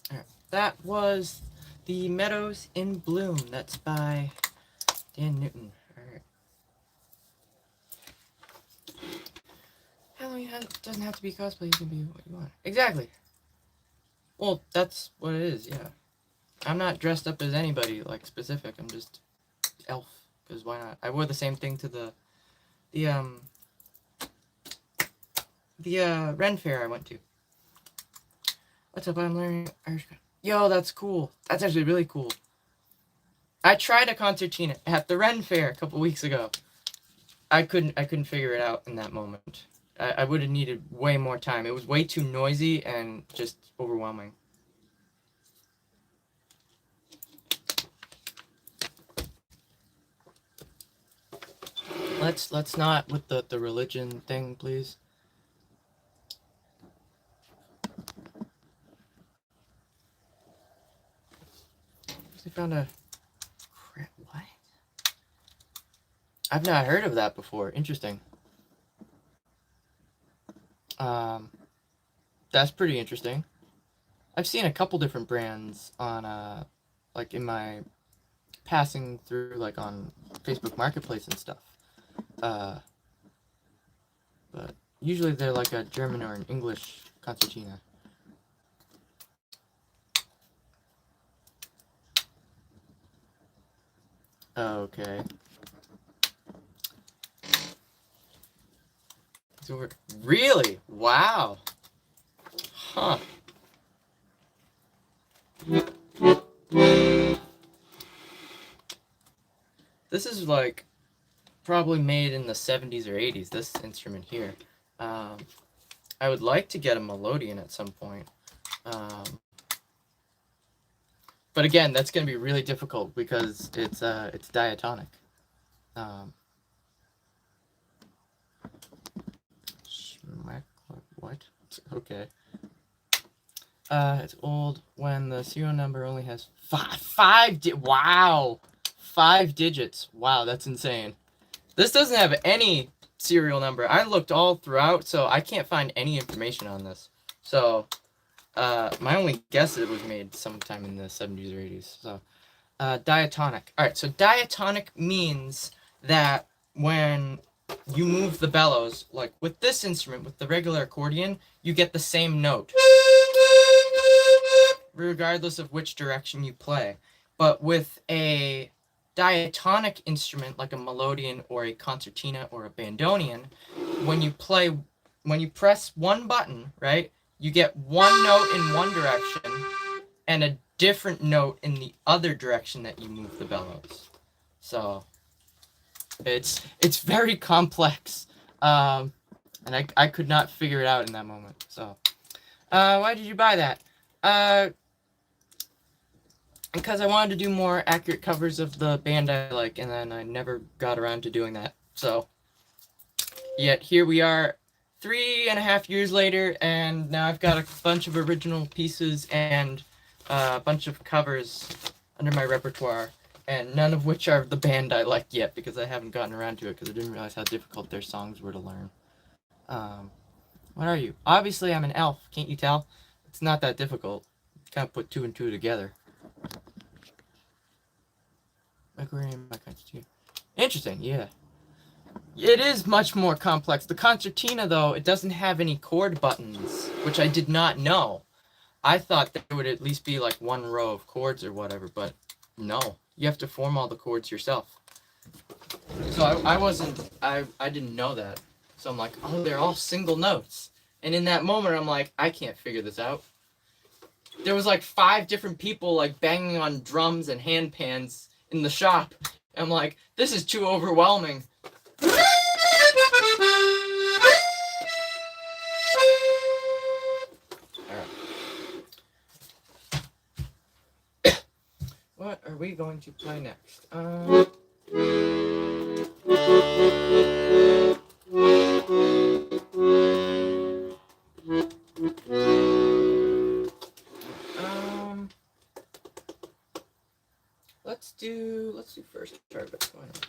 S1: Alright. That was The Meadows in Bloom. That's by Dan Newton. Alright. Halloween doesn't have to be cosplay, you can be what you want. Exactly. Well, that's what it is, yeah. I'm not dressed up as anybody, like, specific. I'm just elf. Because why not? I wore the same thing to the Ren Fair I went to. What's up? I'm learning Irish. Yo, that's cool. That's actually really cool. I tried a concertina at the Ren Fair a couple weeks ago. I couldn't figure it out in that moment. I would have needed way more time. It was way too noisy and just overwhelming. Let's not with the religion thing, please. I found a what? I've not heard of that before. Interesting. That's pretty interesting. I've seen a couple different brands on like in my passing through like on Facebook Marketplace and stuff. But usually they're like a German or an English concertina. Okay. So really? Wow. Huh. This is like probably made in the 70s or 80s, this instrument here. I would like to get a melodeon at some point. But again, that's going to be really difficult because it's diatonic. What? Okay. It's old when the serial number only has wow, 5 digits. Wow, that's insane. This doesn't have any serial number. I looked all throughout, so I can't find any information on this. So, my only guess is it was made sometime in the 70s or 80s. So, diatonic. All right, so diatonic means that when you move the bellows, like with this instrument, with the regular accordion, you get the same note, regardless of which direction you play. But with a diatonic instrument like a melodeon or a concertina or a bandoneon, when you press one button, right, you get one note in one direction and a different note in the other direction that you move the bellows. So it's very complex, and I could not figure it out in that moment. So why did you buy that? Because I wanted to do more accurate covers of the band I like, and then I never got around to doing that. So yet here we are 3.5 years later, and now I've got a bunch of original pieces and a bunch of covers under my repertoire, and none of which are the band I like yet because I haven't gotten around to it because I didn't realize how difficult their songs were to learn. What are you? Obviously, I'm an elf. Can't you tell? It's not that difficult. Kind of put 2 and 2 together. Interesting, yeah. It is much more complex. The concertina, though, it doesn't have any chord buttons, which I did not know. I thought there would at least be like one row of chords or whatever, but no. You have to form all the chords yourself. So I didn't know that. So I'm like, oh, they're all single notes. And in that moment, I'm like, I can't figure this out. There was like 5 different people like banging on drums and handpans in the shop. I'm like, this is too overwhelming. What are we going to play next? Let's do first target. Why not?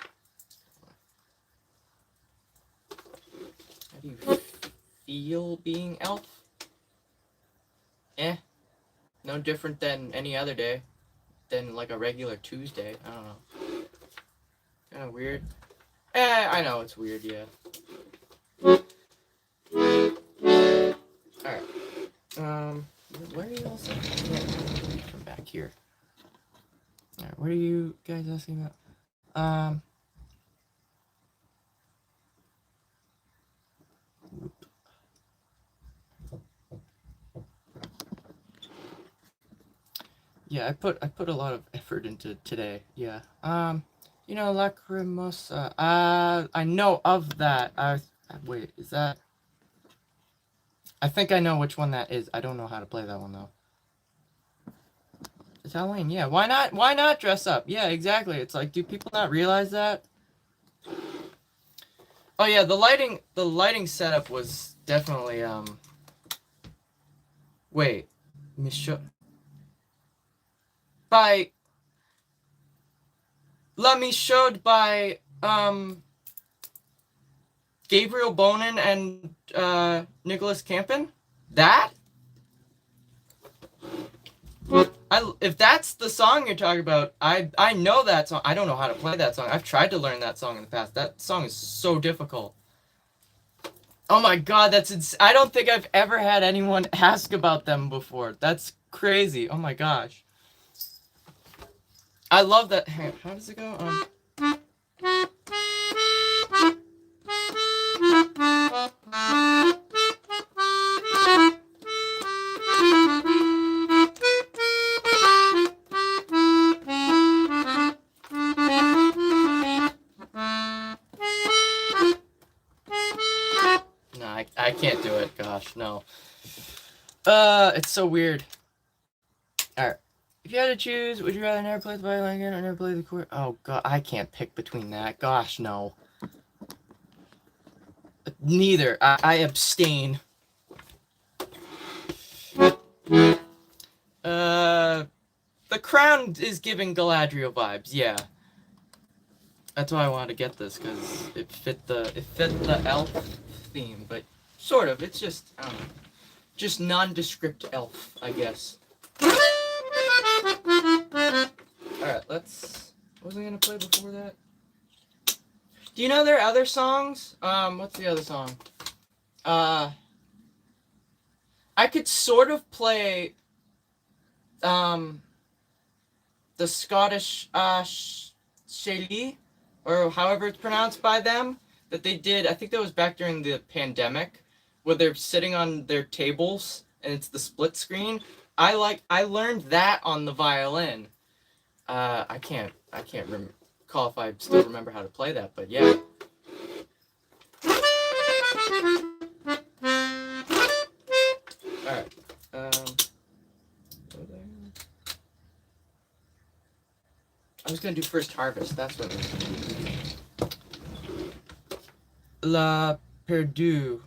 S1: How do you feel being elf? No different than any other day. Than like a regular Tuesday. I don't know. Kind of weird. I know it's weird, yeah. Alright. Where are you all saying? From back here. Alright, what are you guys asking about? Yeah, I put a lot of effort into today. Yeah. You know, Lacrimosa. I know of that. Wait, is that? I think I know which one that is. I don't know how to play that one though. It's Halloween. Yeah. Why not? Why not dress up? Yeah, exactly. It's like, do people not realize that? Oh yeah, the lighting setup was definitely Wait, Michaud. By La Michaud by Gabriel Bonin and Nicholas Campen? That? If that's the song you're talking about, I know that song. I don't know how to play that song. I've tried to learn that song in the past. That song is so difficult. Oh my god, I don't think I've ever had anyone ask about them before. That's crazy. Oh my gosh. I love that. How does it go? I can't do it. Gosh, no. It's so weird. All right. If you had to choose, would you rather never play the violin again or never play the chord? Oh god, I can't pick between that. Gosh, no. Neither. I abstain. The crown is giving Galadriel vibes. Yeah. That's why I wanted to get this, because it fit the elf theme, but sort of. It's just, I don't know, just nondescript elf, I guess. Alright, let's... What was I gonna play before that? Do you know their other songs? What's the other song? I could sort of play, the Scottish, Shaylee, or however it's pronounced by them, that they did, I think that was back during the pandemic, where they're sitting on their tables, and it's the split screen. I learned that on the violin. I can't recall if I still remember how to play that, but yeah. Alright, I was gonna do First Harvest, that's what it was. La Perdue.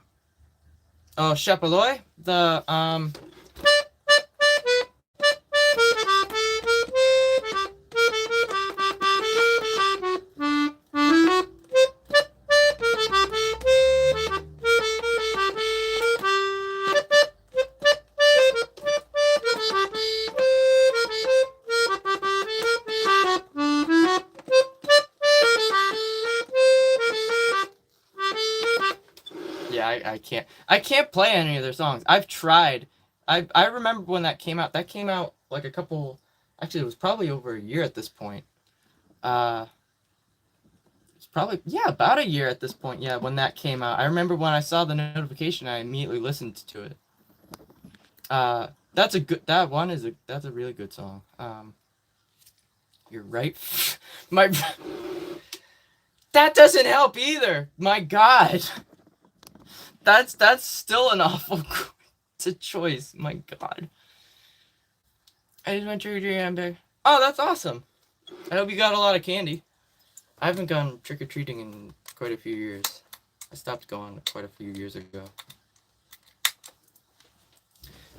S1: Oh, Chapaloy? The, I can't play any of their songs. I've tried. I remember when that came out. That came out like a couple. Actually, it was probably over a year at this point. It's probably about a year at this point. Yeah, when that came out. I remember when I saw the notification, I immediately listened to it. That's a good. That's a really good song. You're right. That doesn't help either. My God. That's still an awful choice. My God. I just went trick-or-treating. Oh, that's awesome. I hope you got a lot of candy. I haven't gone trick-or-treating in quite a few years. I stopped going quite a few years ago.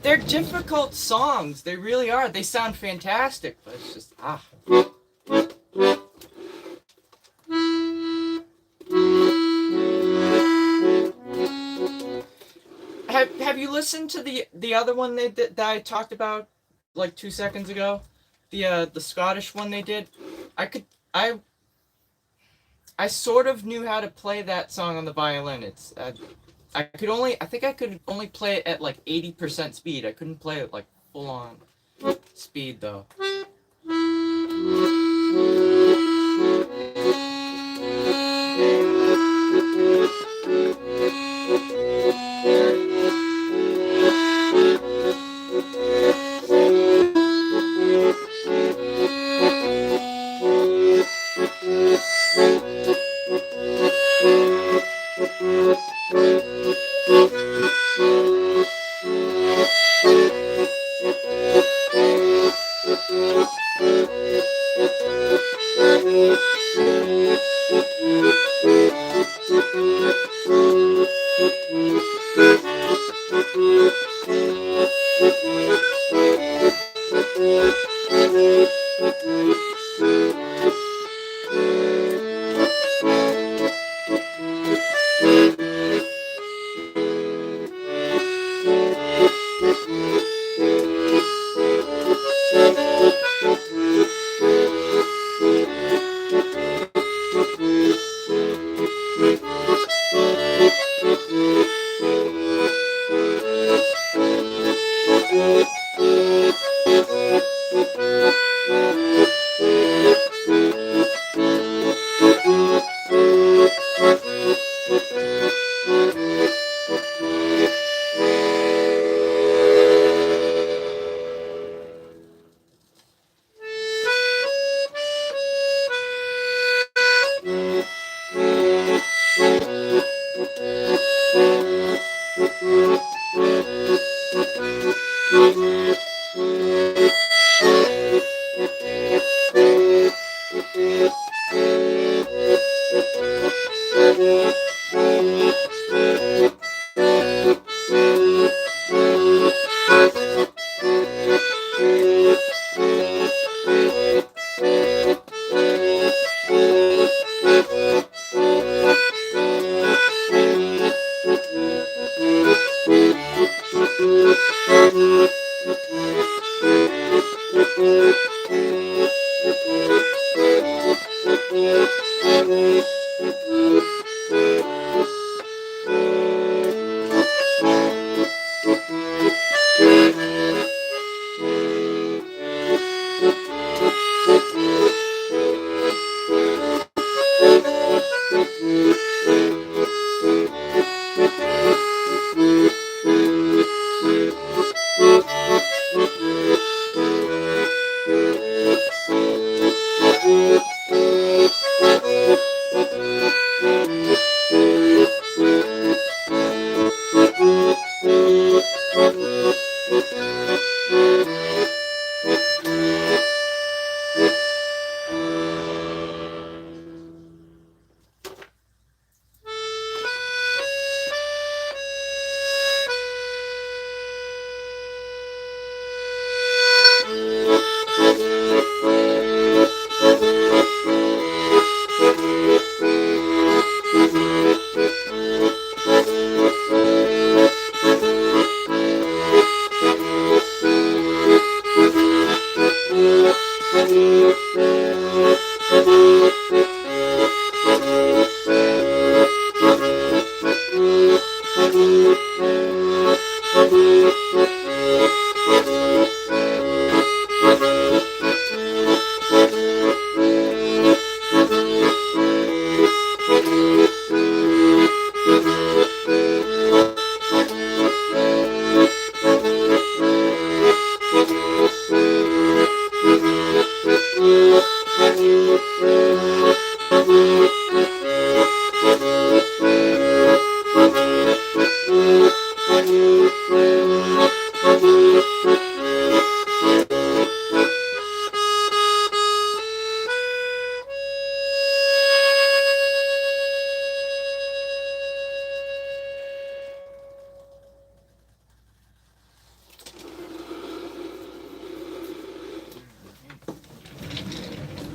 S1: They're difficult songs. They really are. They sound fantastic, but it's just, Have you listened to the other one that I talked about like 2 seconds ago? The Scottish one they did? I sort of knew how to play that song on the violin. It's I think I could only play it at like 80% speed. I couldn't play it like full on speed though.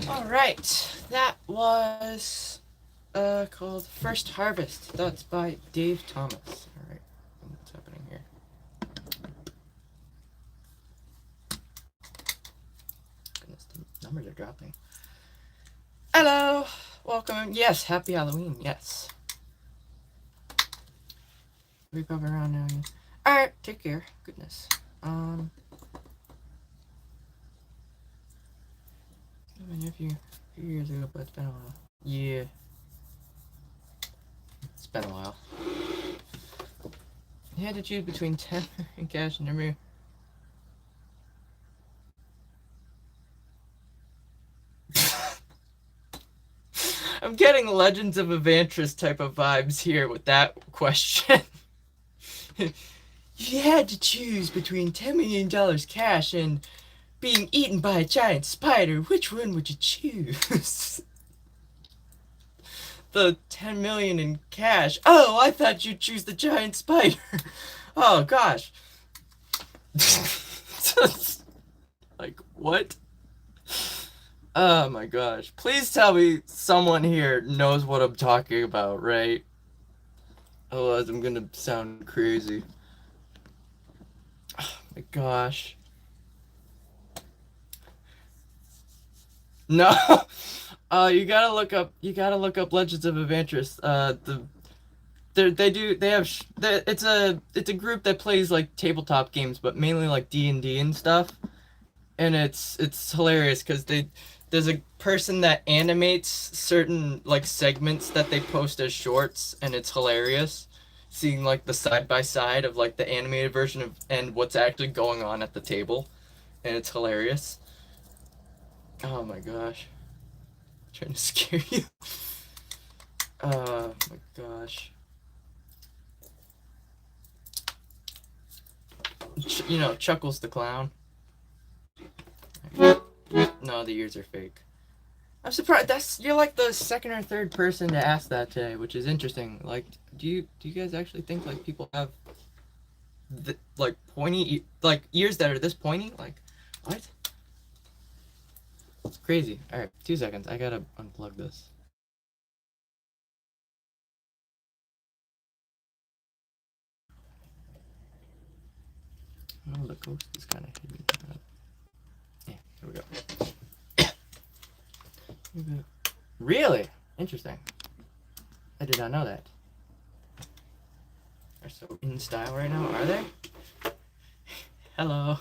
S1: Alright, that was called First Harvest. That's by Dave Thomas. Alright, what's happening here? Goodness, the numbers are dropping. Hello! Welcome. Yes, happy Halloween, yes. We pop around now. Alright, take care. Goodness. I mean, a few years ago, but it's been a while. Yeah. It's been a while. You had to choose between 10 and cash and number. I'm getting Legends of Evantris type of vibes here with that question. You had to choose between $10 million cash and being eaten by a giant spider. Which one would you choose? The 10 million in cash. Oh, I thought you'd choose the giant spider. Oh gosh. Like, what? Oh my gosh. Please tell me someone here knows what I'm talking about, right? Otherwise I'm gonna sound crazy. Oh my gosh. No. You gotta look up Legends of Evantris. It's a group that plays like tabletop games, but mainly like D&D and stuff. And it's hilarious because there's a person that animates certain like segments that they post as shorts, and it's hilarious seeing like the side by side of like the animated version of and what's actually going on at the table, and it's hilarious. Oh my gosh. I'm trying to scare you. Oh my gosh. Chuckles the clown. No, the ears are fake. I'm surprised. You're like the second or third person to ask that today, which is interesting. Like, do you guys actually think like people have like pointy like ears that are this pointy? Like, what? It's crazy. All right, 2 seconds. I gotta unplug this. Oh, the ghost is kind of hidden. Yeah, here we go. Really? Interesting. I did not know that. They're so in style right now, are they? Hello.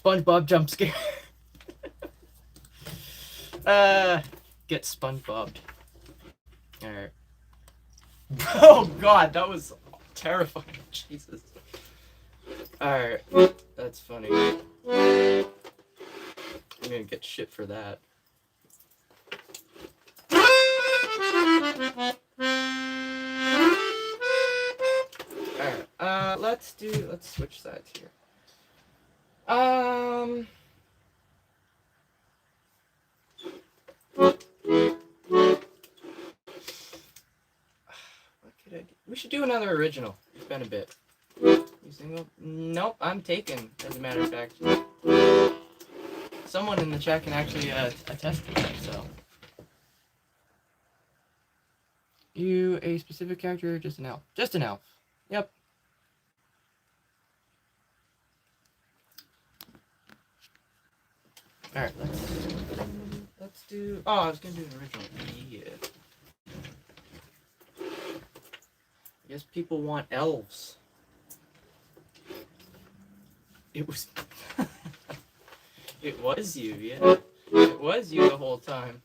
S1: SpongeBob jump scare. Get SpongeBobbed. Alright. Oh god, that was terrifying. Jesus. Alright. That's funny. I'm gonna get shit for that. Alright. Let's switch sides here. What could I do? We should do another original. It's been a bit. You single? Nope, I'm taken, as a matter of fact. Someone in the chat can actually attest to that, so. You a specific character, just an elf? Just an elf. Yep. Alright, let's do. Oh, I was gonna do an original. Yeah. I guess people want elves. It was. It was you, yeah. It was you the whole time.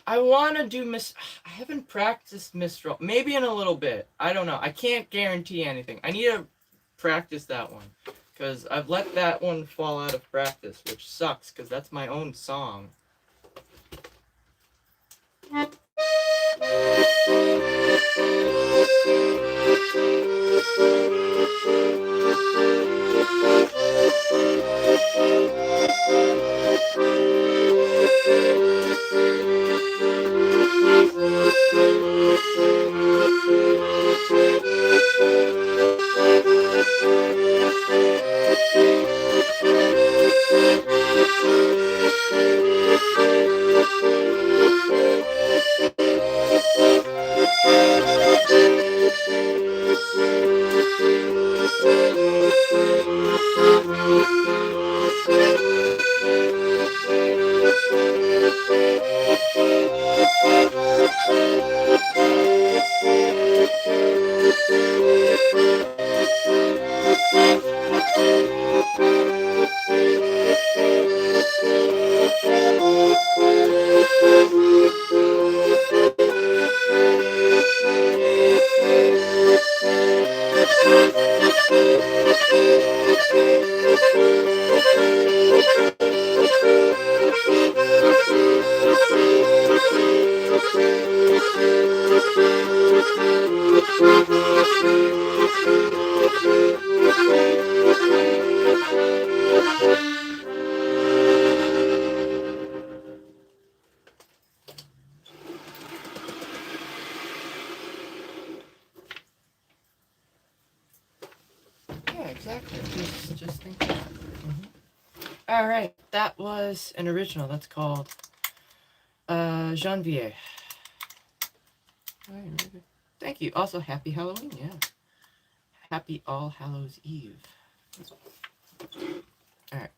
S1: I want to do I haven't practiced Mistral. Maybe in a little bit. I don't know. I can't guarantee anything. I need to practice that one. Because I've let that one fall out of practice, which sucks, because that's my own song. Yeah, exactly. Just think that. Alright, that was an original. That's called Janvier. Thank you. Also, happy Halloween, yeah. Happy All Hallows Eve. Alright.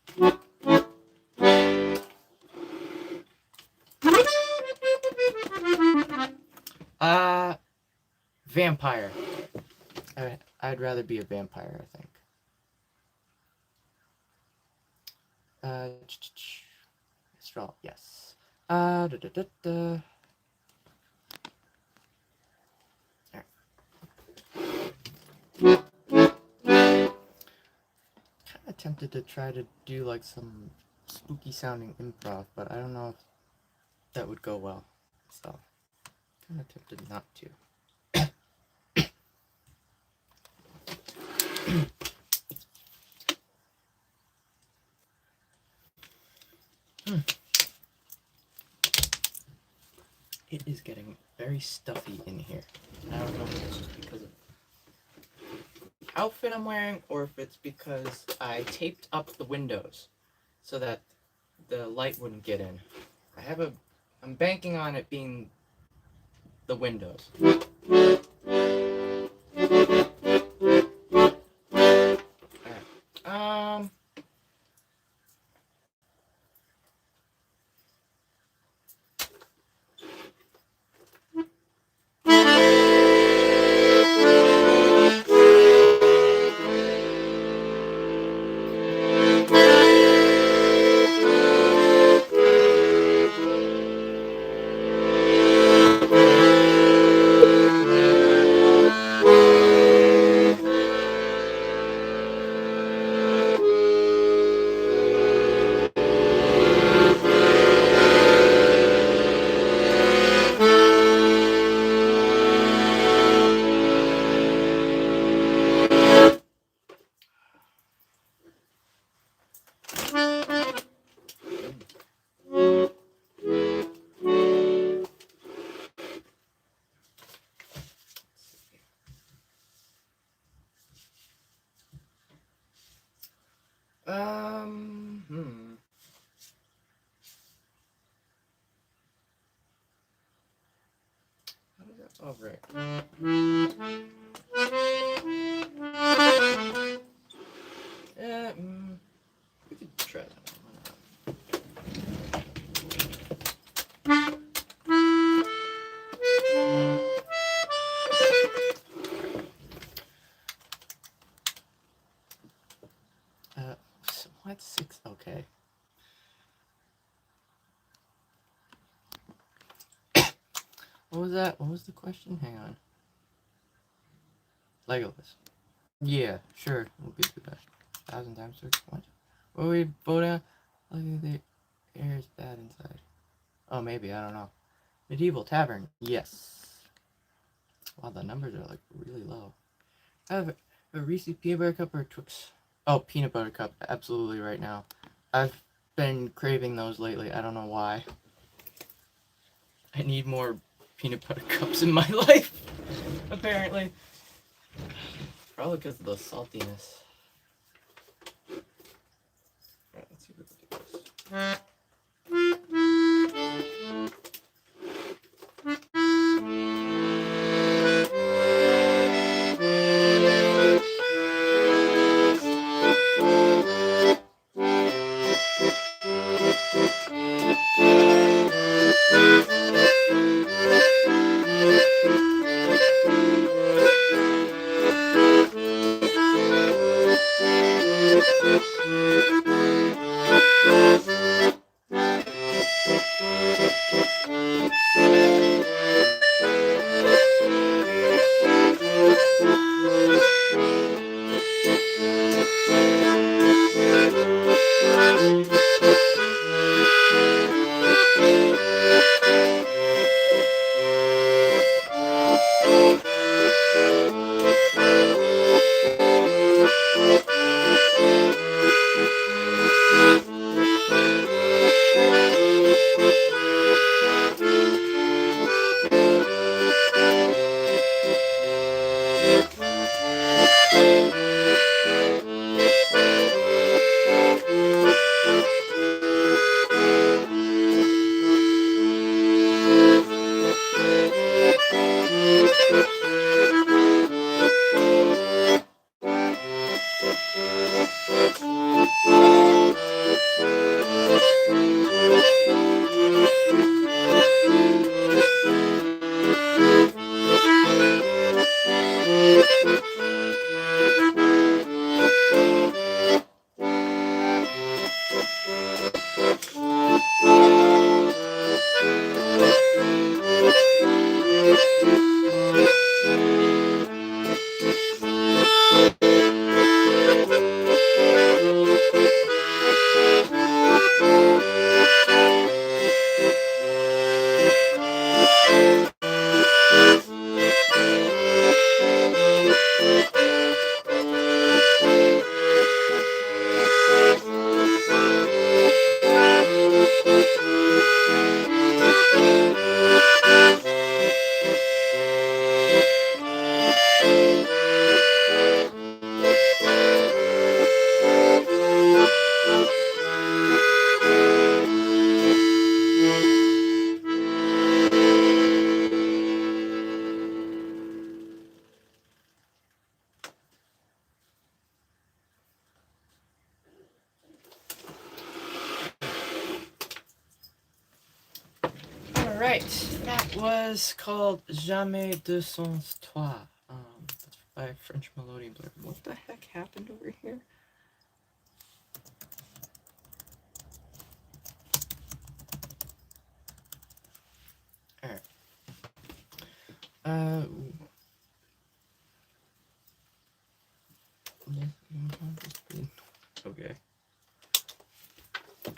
S1: Vampire. I'd rather be a vampire, I think. Straw, yes. Da, da, da, da. Kind of tempted to try to do like some spooky sounding improv, but I don't know if that would go well. So, kind of tempted not to. It is getting very stuffy in here. I don't know if it's just because of the outfit I'm wearing or if it's because I taped up the windows so that the light wouldn't get in. I'm banking on it being the windows. Alright. How does that? Oh, right. We could try that. What? 6? Okay. What was that? What was the question? Hang on. Legolas. Yeah, sure. We'll get to that. 1,000 times 6. What? Will we vote on? Look at the air is bad inside. Oh, maybe. I don't know. Medieval Tavern. Yes. Wow, the numbers are like really low. I have a Reese's Peanut Butter Cup or a Twix. Oh, Peanut Butter Cup. Absolutely right now. I've been craving those lately. I don't know why. I need more peanut butter cups in my life, apparently. Probably because of the saltiness. Alright, let's see if we can do this. Alright, that was called Jamais de Sans Toi. That's by French Melody Blur. What the heck happened over here? Alright. Okay.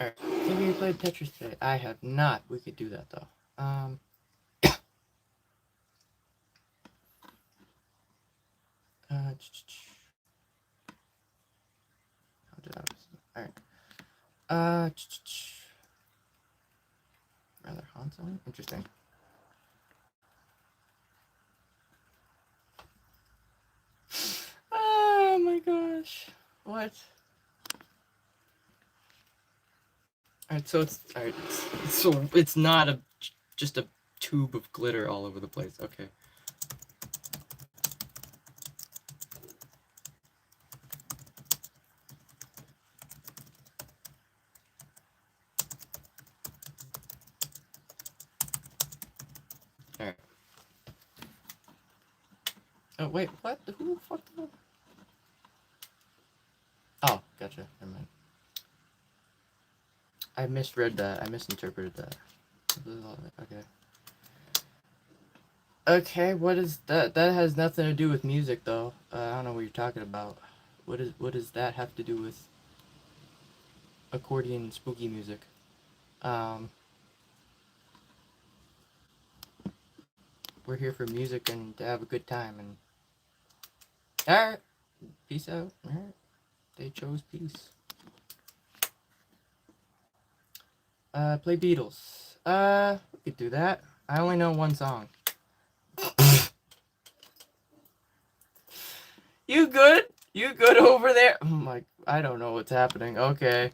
S1: Alright. Have you played Tetris today? I have not. We could do that though. How did I? Alright. Rather Hanson? Interesting. Oh my gosh. What? Alright, so it's not just a tube of glitter all over the place. Okay. Alright. Oh wait, what? Who the fuck? Oh, gotcha. Never mind. I misread that. I misinterpreted that. Okay. Okay, what is that? That has nothing to do with music, though. I don't know what you're talking about. What does that have to do with accordion spooky music? We're here for music and to have a good time. And all right, peace out. All right, they chose peace. Play Beatles. We could do that. I only know one song. You good? You good over there? Oh my, I don't know what's happening. Okay.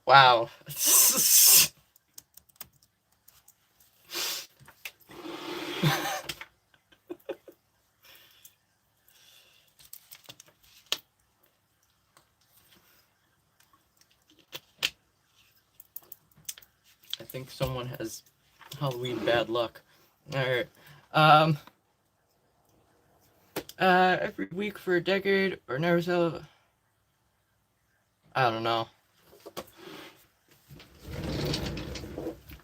S1: Wow. I think someone has Halloween bad luck. Alright. Every week for a decade or never sell. I don't know.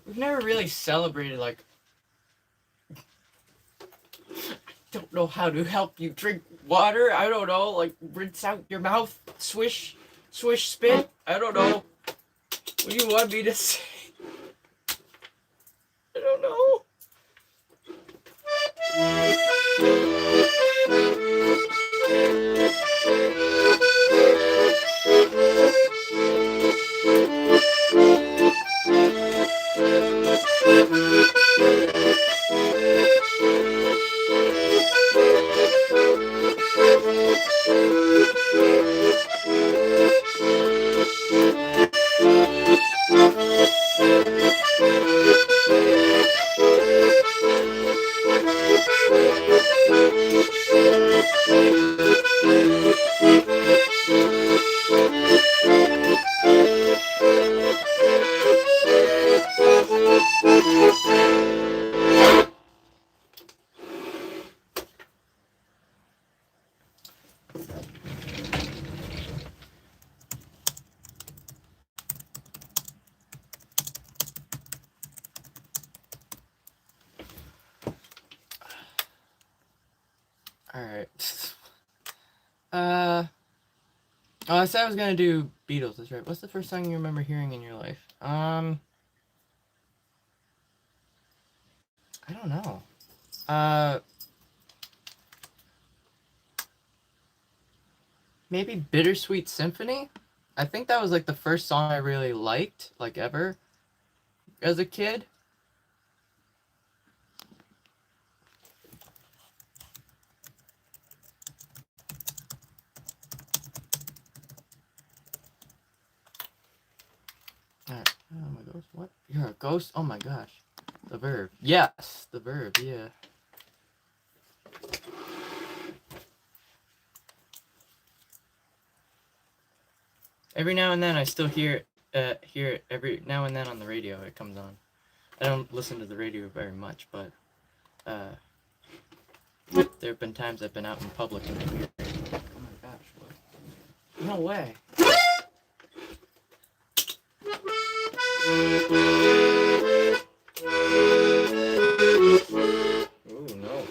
S1: We've never really celebrated, like. I don't know how to help you drink water. I don't know, like rinse out your mouth, swish, spit. I don't know. What do you want me to say? I don't know. Alright. Oh, I said I was gonna do Beatles, that's right. What's the first song you remember hearing in your life? I don't know. Maybe Bittersweet Symphony? I think that was like the first song I really liked, like ever, as a kid. Alright. Oh my gosh, what? You're a ghost? Oh my gosh. The Verve. Yes, The Verve, yeah. Every now and then I still hear it every now and then on the radio it comes on. I don't listen to the radio very much, but there have been times I've been out in public and I hear, oh my gosh, what? No way. Ooh, no.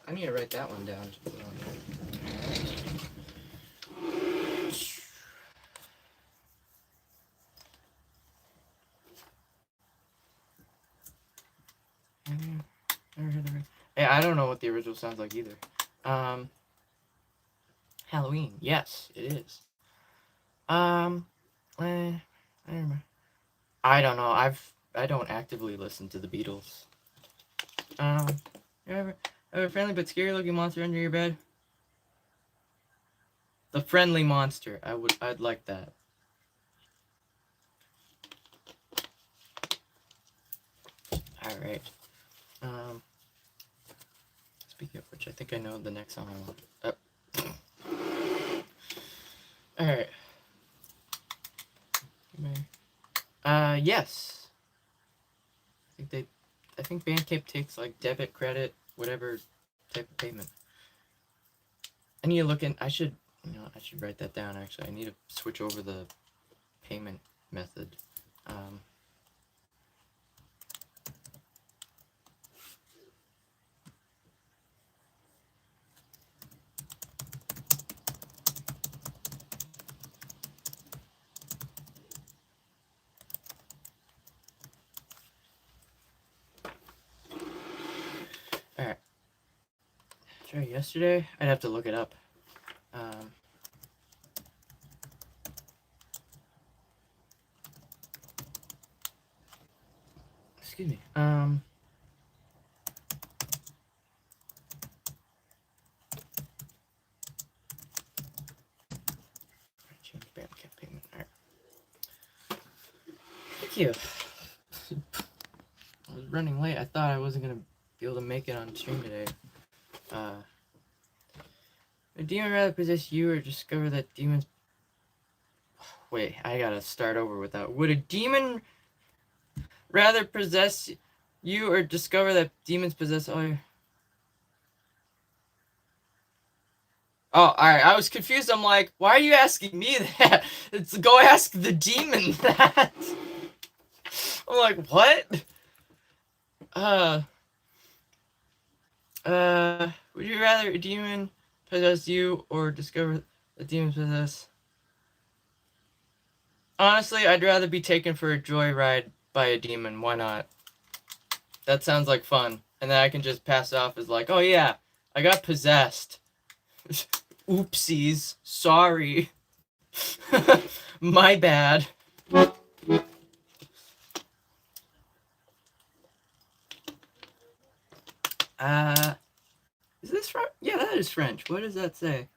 S1: I need to write that one down. Hey, I don't know what the original sounds like either. Halloween. Yes, it is. I don't know. I don't know. I don't actively listen to the Beatles. You ever have a friendly but scary looking monster under your bed? The friendly monster. I'd like that. Alright. Speaking of which, I think I know the next song I want. Alright. Yes. I think Bandcamp takes like debit, credit, whatever type of payment. I need to look in. I should write that down actually. I need to switch over the payment method. Alright. Try yesterday? I'd have to look it up. Excuse me. Change Bandcamp payment. Alright. Thank you. I was running late. I thought I wasn't gonna be able to make it on stream today. Would a demon rather possess you or discover that demons... Wait, I gotta start over with that. Would a demon rather possess you or discover that demons possess all your... Oh, alright, I was confused. I'm like, why are you asking me that? It's go ask the demon that. I'm like, what? Would you rather a demon possess you or discover that demons possess... Honestly, I'd rather be taken for a joyride by a demon. Why not? That sounds like fun. And then I can just pass it off as like, oh yeah, I got possessed. Oopsies. Sorry. My bad. Is this French? Yeah, that is French. What does that say?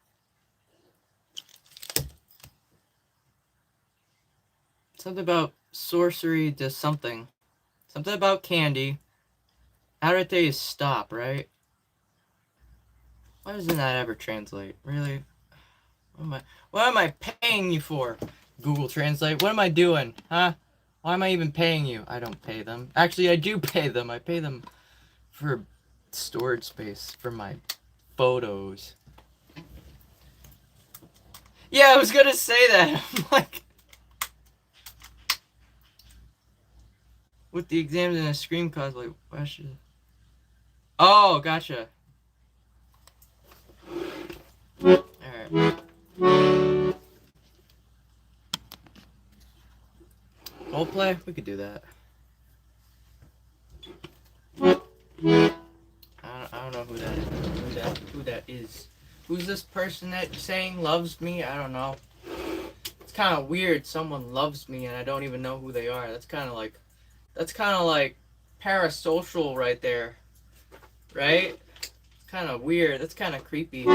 S1: Something about sorcery does something. Something about candy. Arete is stop, right? Why doesn't that ever translate? Really? What am I paying you for? Google Translate. What am I doing? Huh? Why am I even paying you? I don't pay them. Actually, I do pay them. I pay them for storage space for my photos. Yeah, I was gonna say that. I'm like, with the exams and a Scream cosplay. Why should? Oh, gotcha. All right. Coldplay. We could do that. I don't know who that is. Who's this person that saying loves me? I don't know. It's kind of weird. Someone loves me and I don't even know who they are. That's kind of like parasocial right there, right? Kind of weird. That's kind of creepy.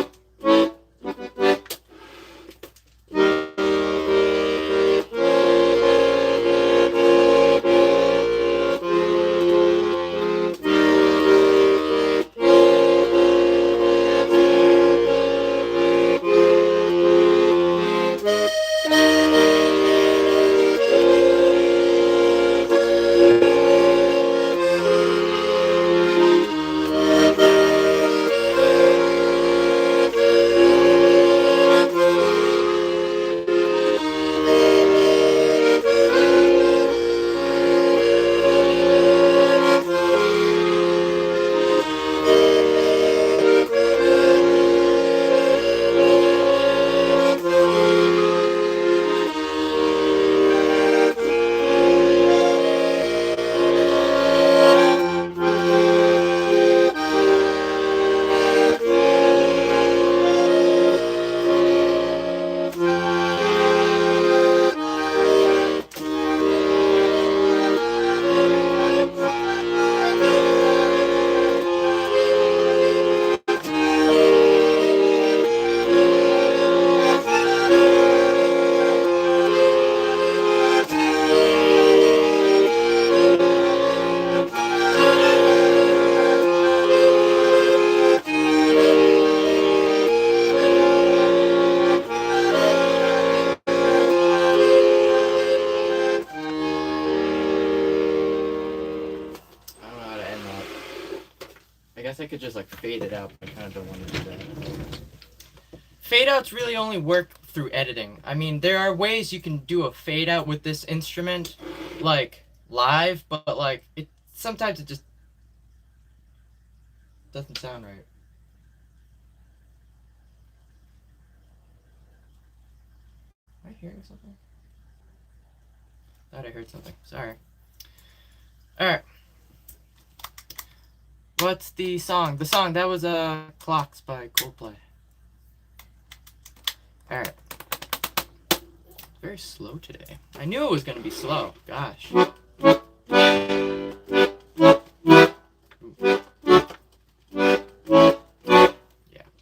S1: I guess I could just like fade it out, but I kind of don't want to do that. Fade outs really only work through editing. I mean, there are ways you can do a fade out with this instrument, like live, but like it sometimes it just doesn't sound right. Am I hearing something? Thought I heard something. Sorry. Alright. What's the song? The song that was Clocks by Coldplay. Alright. Very slow today. I knew it was gonna be slow. Gosh. Yeah,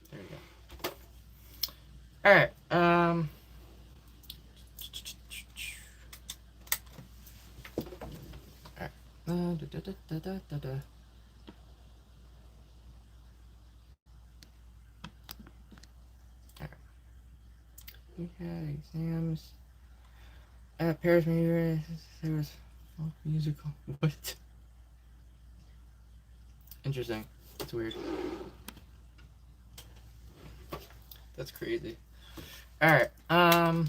S1: there we go. Alright, Alright. We had exams. Paris maybe there was musical. What? Interesting. That's weird. That's crazy. Alright, what am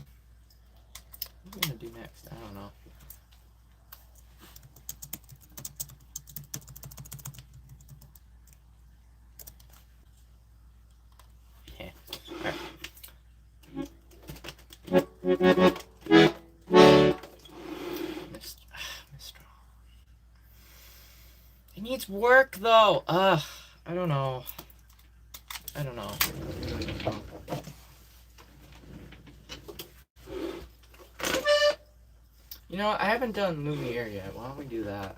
S1: I gonna do next? I don't know. Yeah. Alright. Mistral. It needs work though. I don't know. I don't know. You know, I haven't done Lumiere yet. Why don't we do that?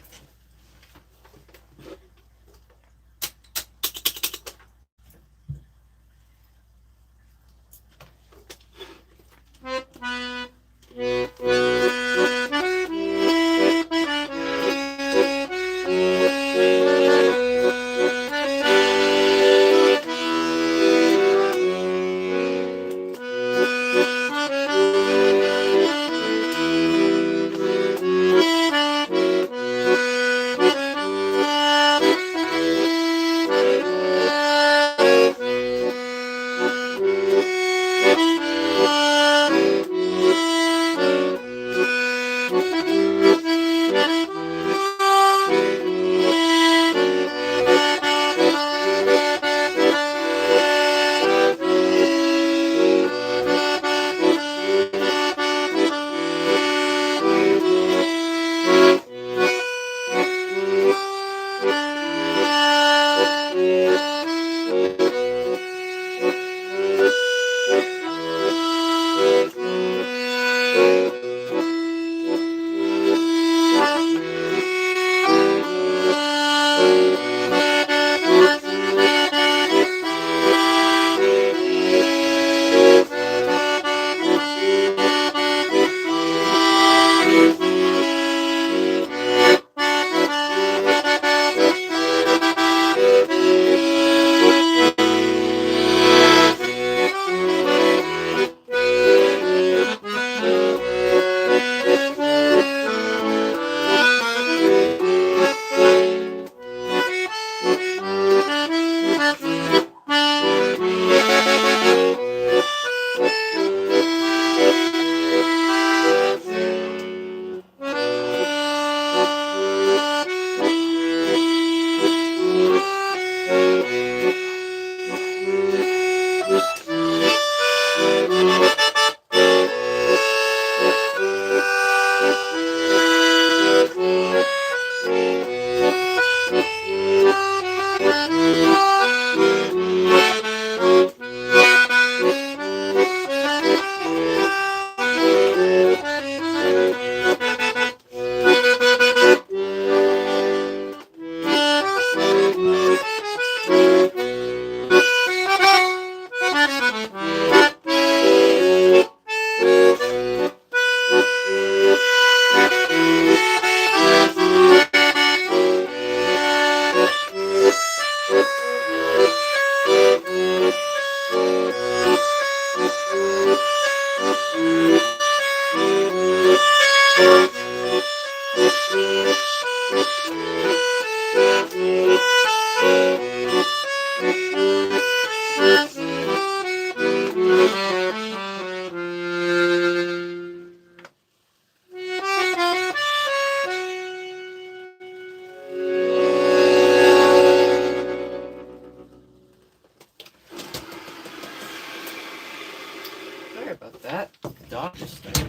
S1: Sorry about that. The dog just started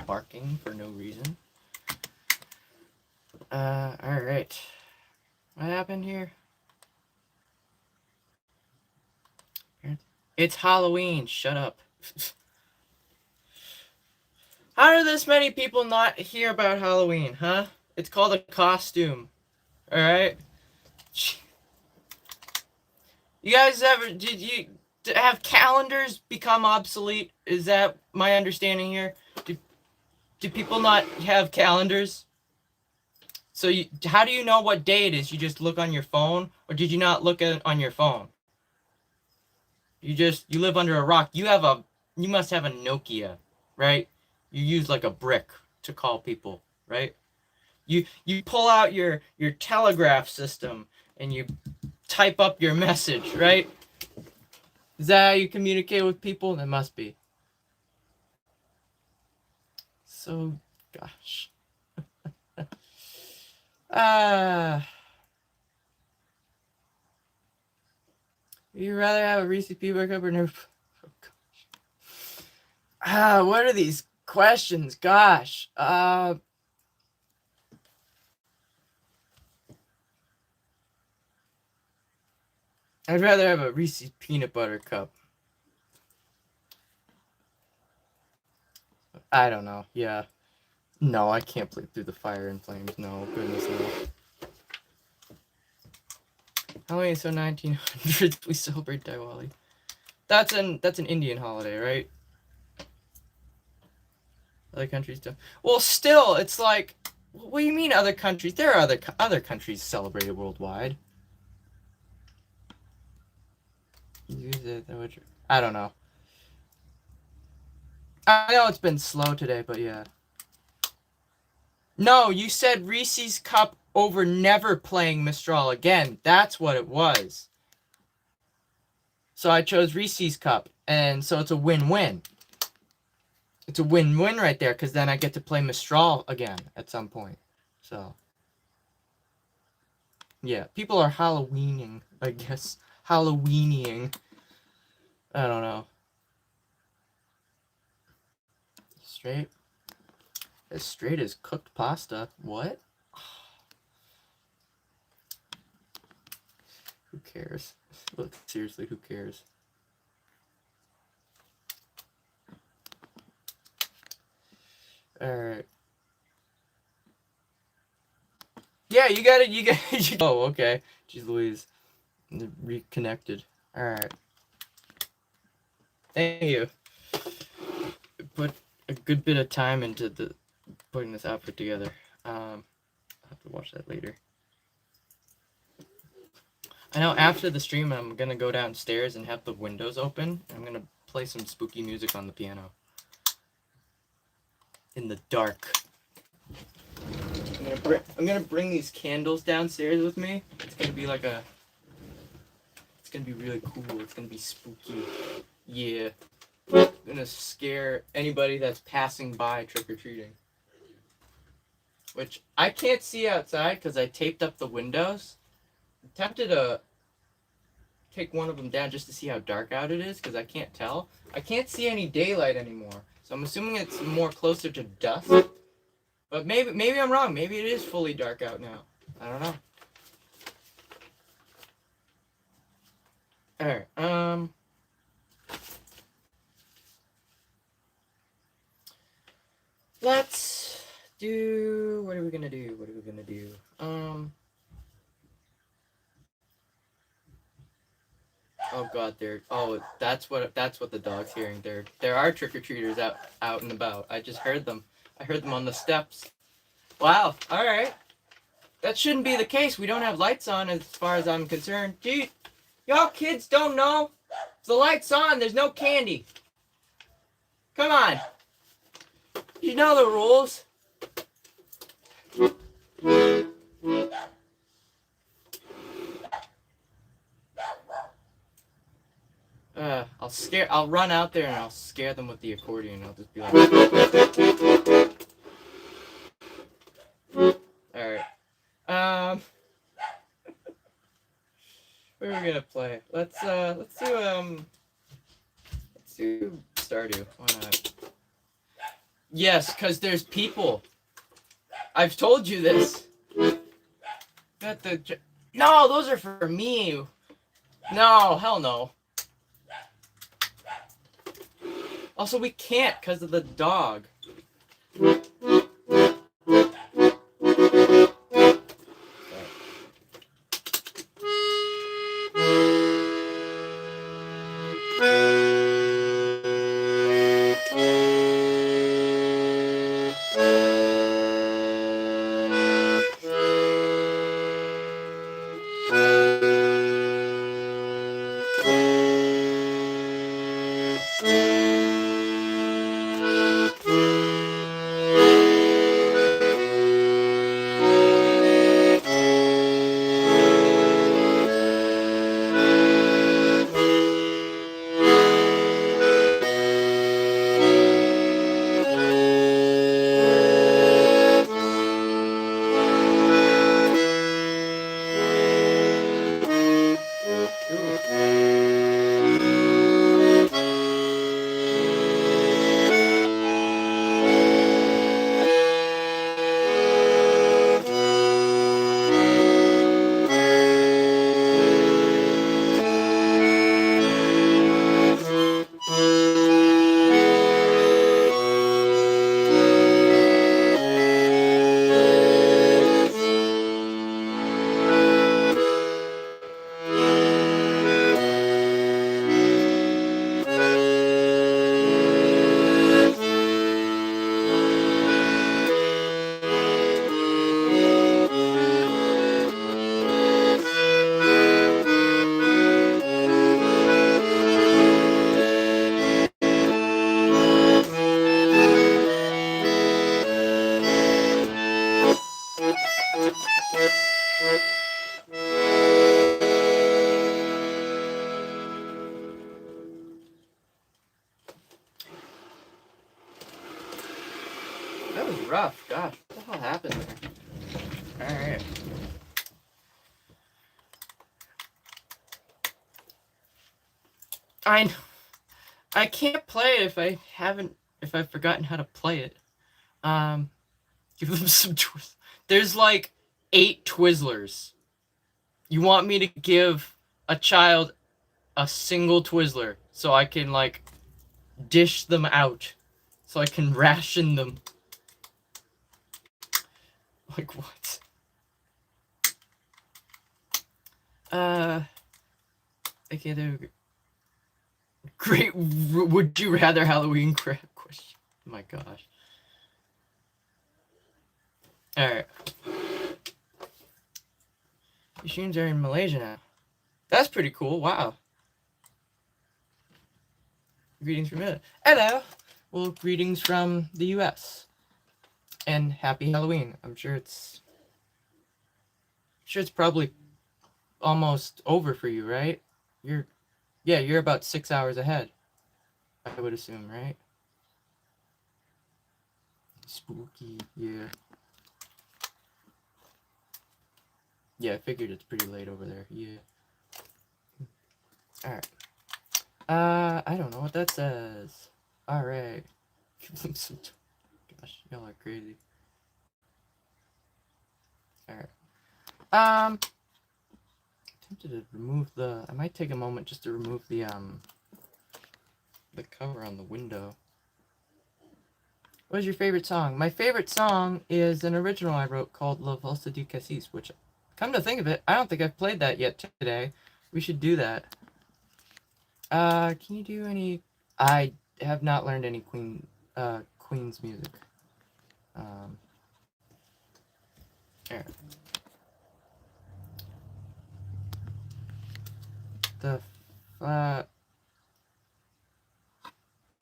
S1: barking for no reason. Alright. What happened here? It's Halloween. Shut up. How do this many people not hear about Halloween, huh? It's called a costume. Alright? You guys did you have calendars become obsolete? Is that my understanding here? Do people not have calendars? So how do you know what day it is? You just look on your phone? Or did you not look on your phone? You live under a rock. You must have a Nokia, right? You use like a brick to call people, right? You pull out your telegraph system and you type up your message, right? Is that how you communicate with people? That must be. So, gosh. Would you rather have a Reese's Peanut Cup or no? Oh, gosh. What are these questions? Gosh. I'd rather have a Reese's Peanut Butter Cup. I don't know. Yeah. No, I can't play through the fire and flames. No, goodness no. Halloween, so 1900s we celebrate Diwali. That's an Indian holiday, right? Other countries don't. Well, still, it's like, what do you mean other countries? There are other countries celebrated worldwide. I don't know. I know it's been slow today, but yeah. No, you said Reese's Cup over never playing Mistral again. That's what it was. So I chose Reese's Cup, and so it's a win-win. It's a win-win right there, because then I get to play Mistral again at some point. So, yeah, people are Halloweening, I guess. Halloweening. I don't know. Straight? As straight as cooked pasta. What? Who cares? Look, seriously, who cares? Alright. Yeah, you got it. Oh, okay. Jeez Louise. Reconnected. Alright. Thank you. Put a good bit of time into putting this outfit together. I'll have to watch that later. I know after the stream I'm gonna go downstairs and have the windows open. I'm gonna play some spooky music on the piano. In the dark. I'm gonna bring these candles downstairs with me. It's gonna be like it's gonna be really cool. It's gonna be spooky. Yeah. I'm gonna scare anybody that's passing by trick-or-treating. Which I can't see outside because I taped up the windows. I'm tempted to take one of them down just to see how dark out it is, because I can't tell. I can't see any daylight anymore, so I'm assuming it's more closer to dusk. But maybe I'm wrong. Maybe it is fully dark out now. I don't know. Alright, let's do, what are we gonna do? Oh god, that's what the dog's hearing. There are trick-or-treaters out and about. I just heard them. I heard them on the steps. Wow, alright. That shouldn't be the case. We don't have lights on as far as I'm concerned. Gee, y'all kids don't know? If the light's on, there's no candy. Come on. You know the rules. I'll run out there and I'll scare them with the accordion. I'll just be like, alright. What are we gonna play? Let's do Stardew. Why not? Yes, cause there's people. I've told you this. No, those are for me. No, hell no. Also, we can't because of the dog. That was rough. Gosh, what the hell happened there? Alright. I can't play it if I've forgotten how to play it. Give them some There's like 8 Twizzlers. You want me to give a child a single Twizzler so I can like dish them out, so I can ration them. Like what? Okay, there we go. Great. Would you rather Halloween crap question? Oh my gosh. Alright. Machines are in Malaysia now. That's pretty cool. Wow. Greetings from Malaysia. Hello. Well, greetings from the US. And happy Halloween. I'm sure it's probably almost over for you, right? You're about 6 hours ahead. I would assume, right? Spooky, yeah. Yeah, I figured it's pretty late over there. Yeah. Alright. I don't know what that says. Alright. Gosh, y'all are crazy. Alright. Tempted to remove the. I might take a moment just to remove the cover on the window. What is your favorite song? My favorite song is an original I wrote called La Valsa du Cassis, which, come to think of it, I don't think I've played that yet today. We should do that. Can you do any? I have not learned any Queen's music. There. The,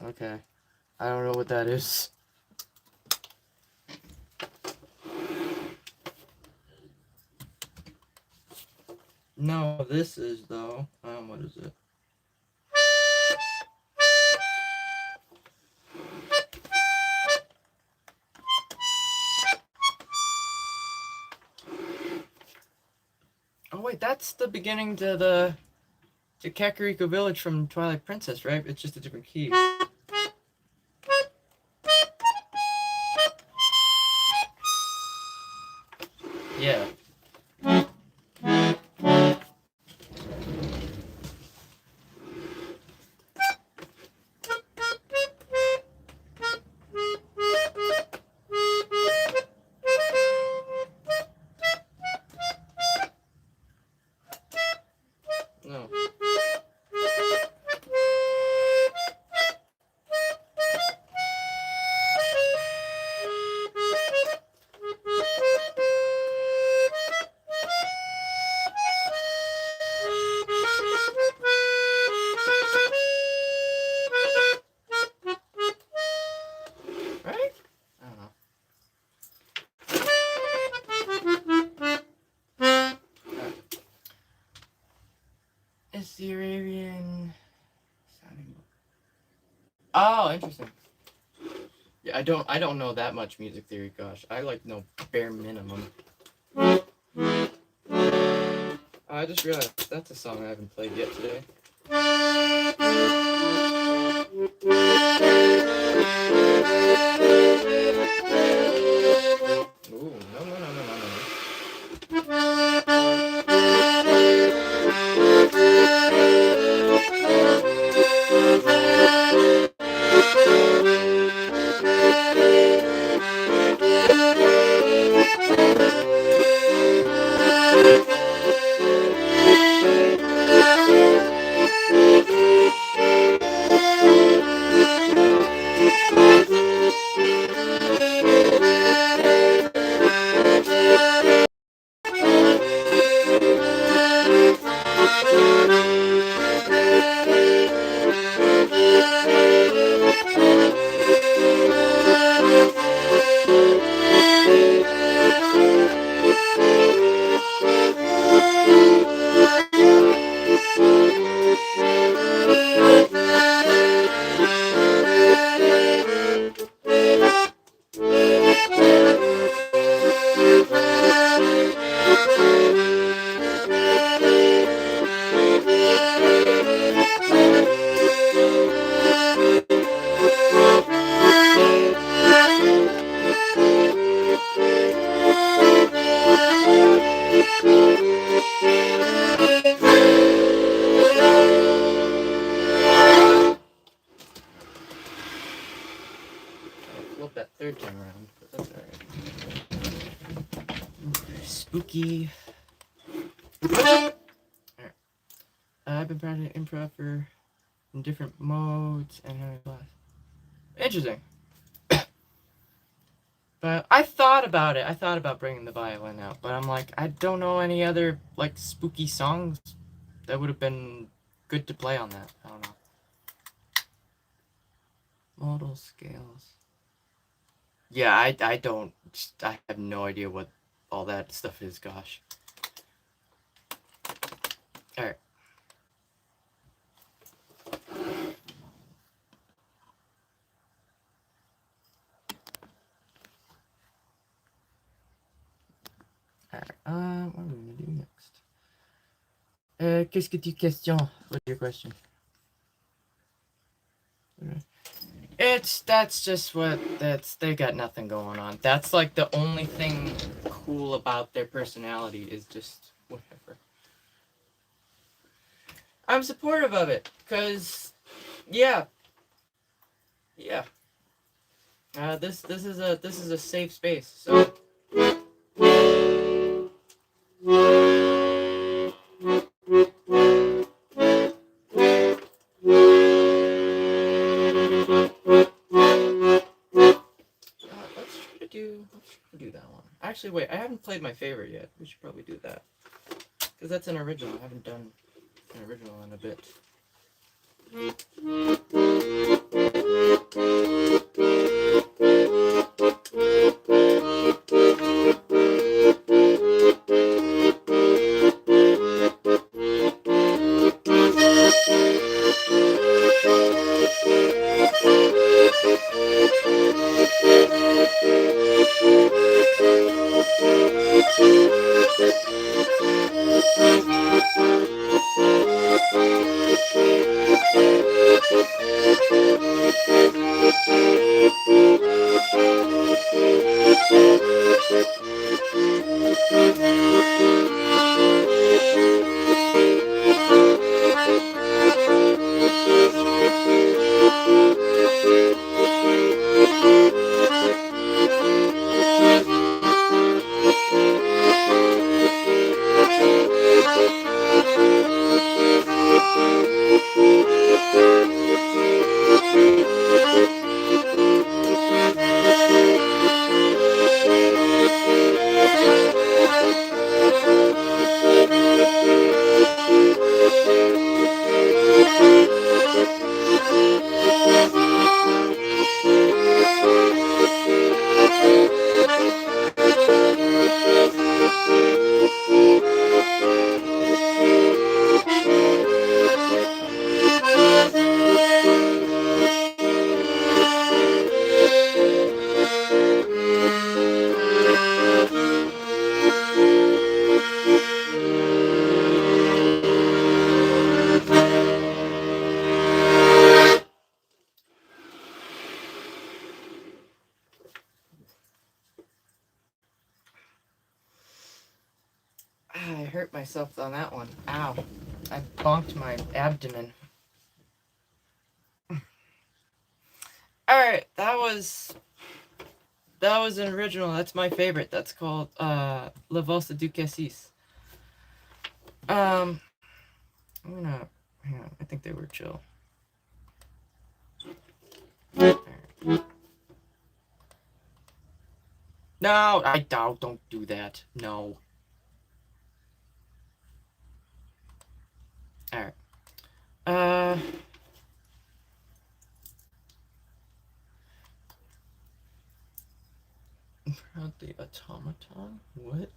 S1: okay. I don't know what that is. No, this is though. What is it? Oh wait, that's the beginning to the Kakariko Village from Twilight Princess, right? It's just a different key. Yeah. No. Right? I don't know. It's the Arabian sounding book. Oh, interesting. Yeah, I don't know that much music theory. Gosh, I like know bare minimum. I just realized that's a song I haven't played yet today. Ooh, flip that third time around, but that's alright. Spooky. Alright. I've been practicing improv for in different modes and having class. Interesting. But I thought about it. I thought about bringing the violin out, but I'm like, I don't know any other like spooky songs that would have been good to play on that. I don't know. Modal scales. Yeah, I don't. I have no idea what all that stuff is. Gosh. All right. Alright, what are we gonna do next? qu'est-ce que tu questions? What's your question? That's just they got nothing going on. That's like the only thing cool about their personality is just whatever. I'm supportive of it, cause yeah. This is a safe space. So let's do that one. Actually, wait, I haven't played my favorite yet. We should probably do that, cause that's an original. I haven't done an original in a bit. I hurt myself on that one. Ow. I bonked my abdomen. Alright, that was an original. That's my favorite. That's called La Valse du Cassis. I'm gonna hang on, I think they were chill. No, I don't do that. No. Alright. The automaton? What?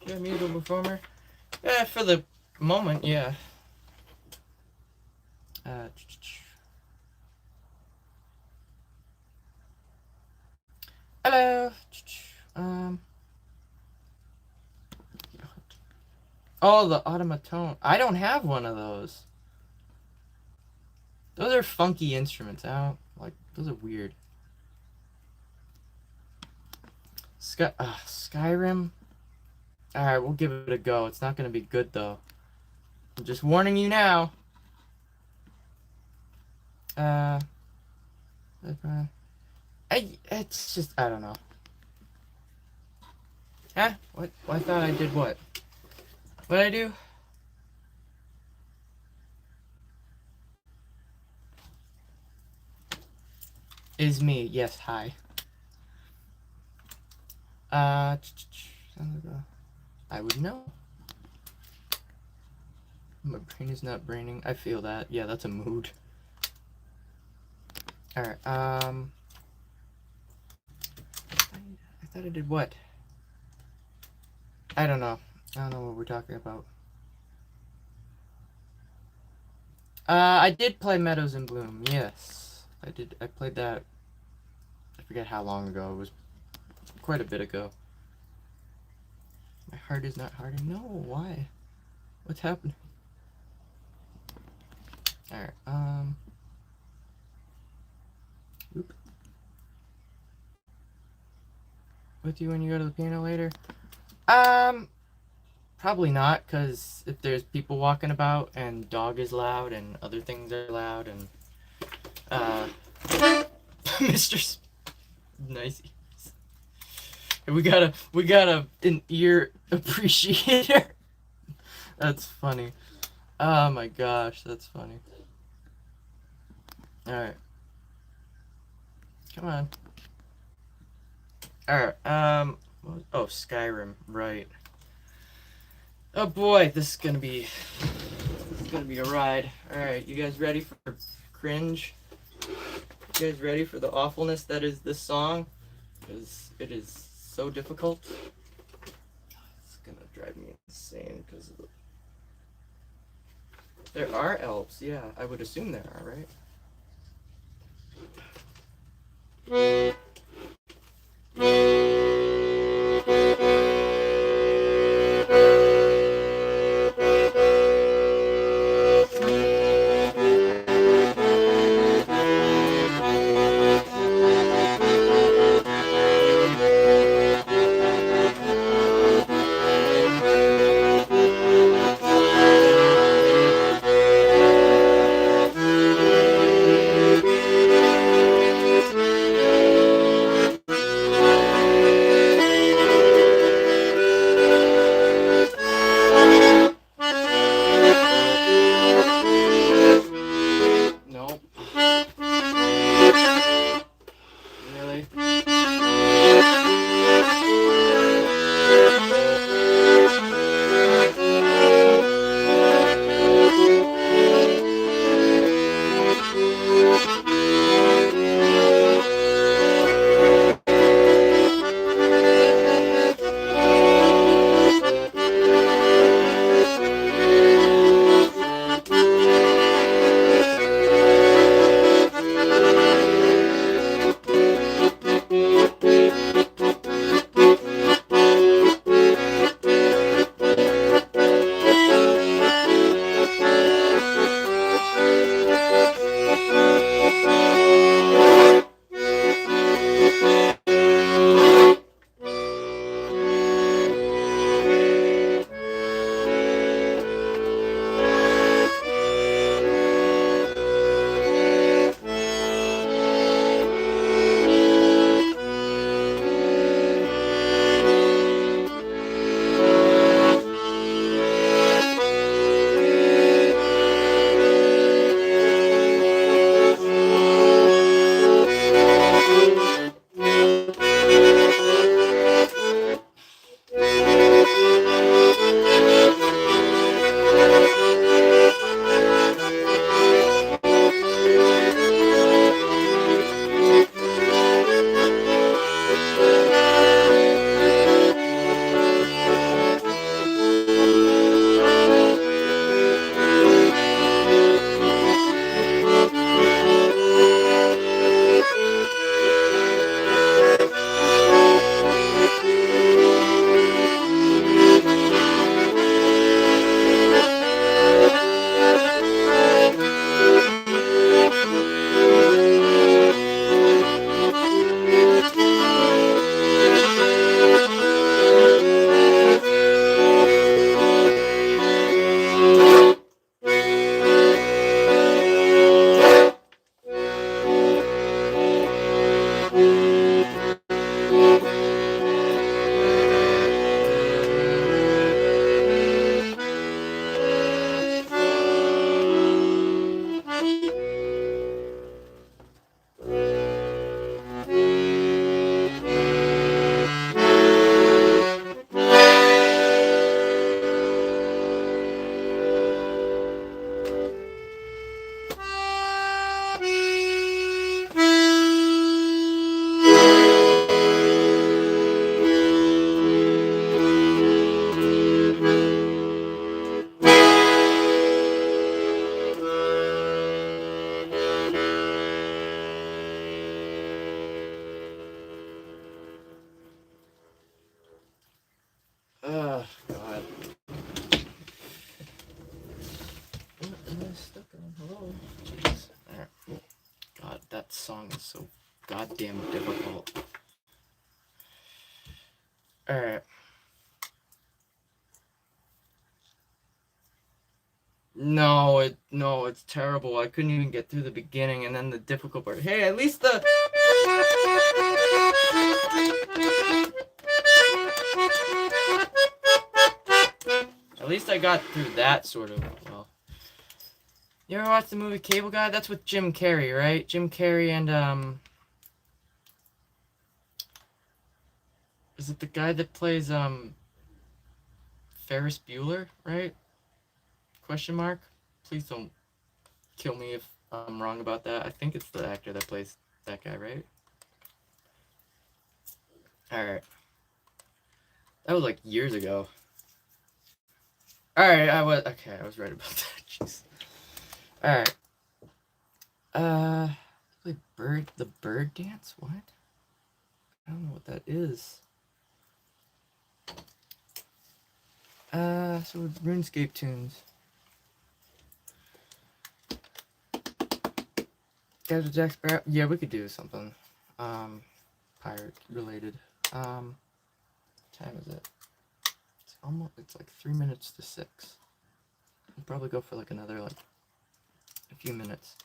S1: You're a musical performer? Yeah, for the moment, yeah. Hello. Oh, the automaton. I don't have one of those. Those are funky instruments. I don't like. Those are weird. Skyrim. All right, we'll give it a go. It's not gonna be good though. I'm just warning you now. It's just I don't know. Huh? What? I thought I did what? What did I do? Is me? Yes. Hi. I would know. My brain is not braining. I feel that. Yeah, that's a mood. Alright, I thought I did what? I don't know. I don't know what we're talking about. I did play Meadows in Bloom, yes. I did. I played that. I forget how long ago. It was quite a bit ago. My heart is not hardened. No, why? What's happening? Alright, Oop. With you when you go to the piano later? Probably not, because if there's people walking about and dog is loud and other things are loud and Mr. Nice. We got an ear appreciator. That's funny. Oh my gosh, that's funny. Alright. Come on. Alright, oh, Skyrim, right. Oh boy, this is gonna be a ride. Alright, you guys ready for cringe? You guys ready for the awfulness that is this song? Because it is so difficult. It's gonna drive me insane because of the... There are elves, yeah, I would assume there are, right? song is so goddamn difficult. Alright. No, it's terrible. I couldn't even get through the beginning and then the difficult part. Hey, at least the At least I got through that sort of well. You ever watch the movie Cable Guy? That's with Jim Carrey, right? Jim Carrey and is it the guy that plays Ferris Bueller, right? Question mark. Please don't kill me if I'm wrong about that. I think it's the actor that plays that guy, right? Alright. That was like years ago. Alright, I was right about that. Jeez. Alright. The bird dance? What? I don't know what that is. So RuneScape tunes. Guys with Jack Sparrow? Yeah, we could do something. Pirate related. What time is it? It's like 3 minutes to 6. We'll probably go for like another a few minutes.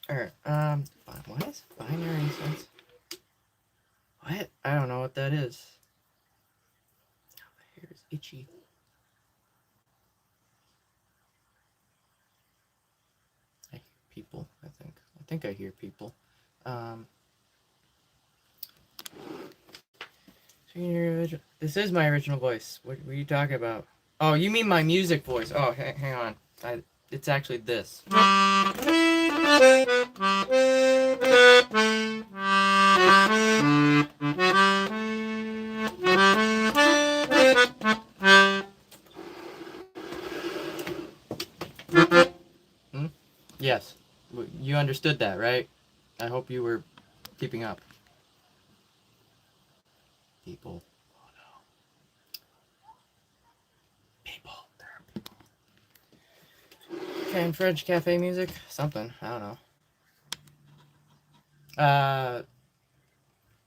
S1: Alright, what is binary sense? What? I don't know what that is. Oh, my hair is itchy. I hear people, I think. I think I hear people. This is my original voice. What were you talking about? Oh, you mean my music voice. Oh, hang on. It's actually this. Yes. You understood that, right? I hope you were keeping up. People. Oh no. People. There are people. Okay, and French cafe music? Something. I don't know.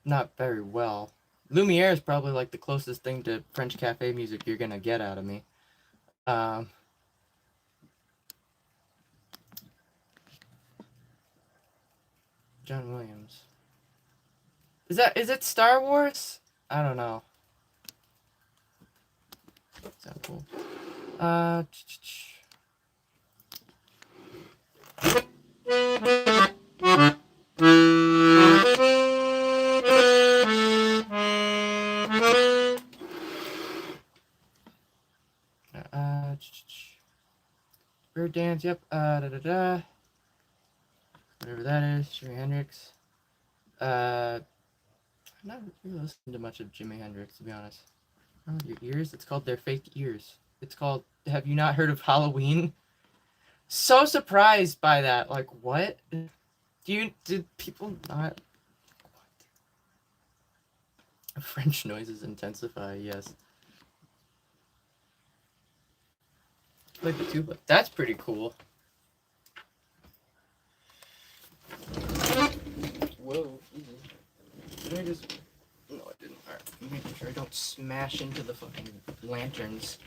S1: Not very well. Lumiere is probably like the closest thing to French cafe music you're gonna get out of me. John Williams. Is it Star Wars? I don't know. Sound cool. Bird dance, yep. Whatever that is, Jimi Hendrix. I'm not really listening to much of Jimi Hendrix, to be honest. Oh, your ears? It's called Their Fake Ears. It's called, have you not heard of Halloween? So surprised by that. Like, what? Did people not? What? French noises intensify, yes. Like the tuba. That's pretty cool. Whoa. Did I just... No, I didn't. Alright, I'm making sure I don't smash into the fucking lanterns.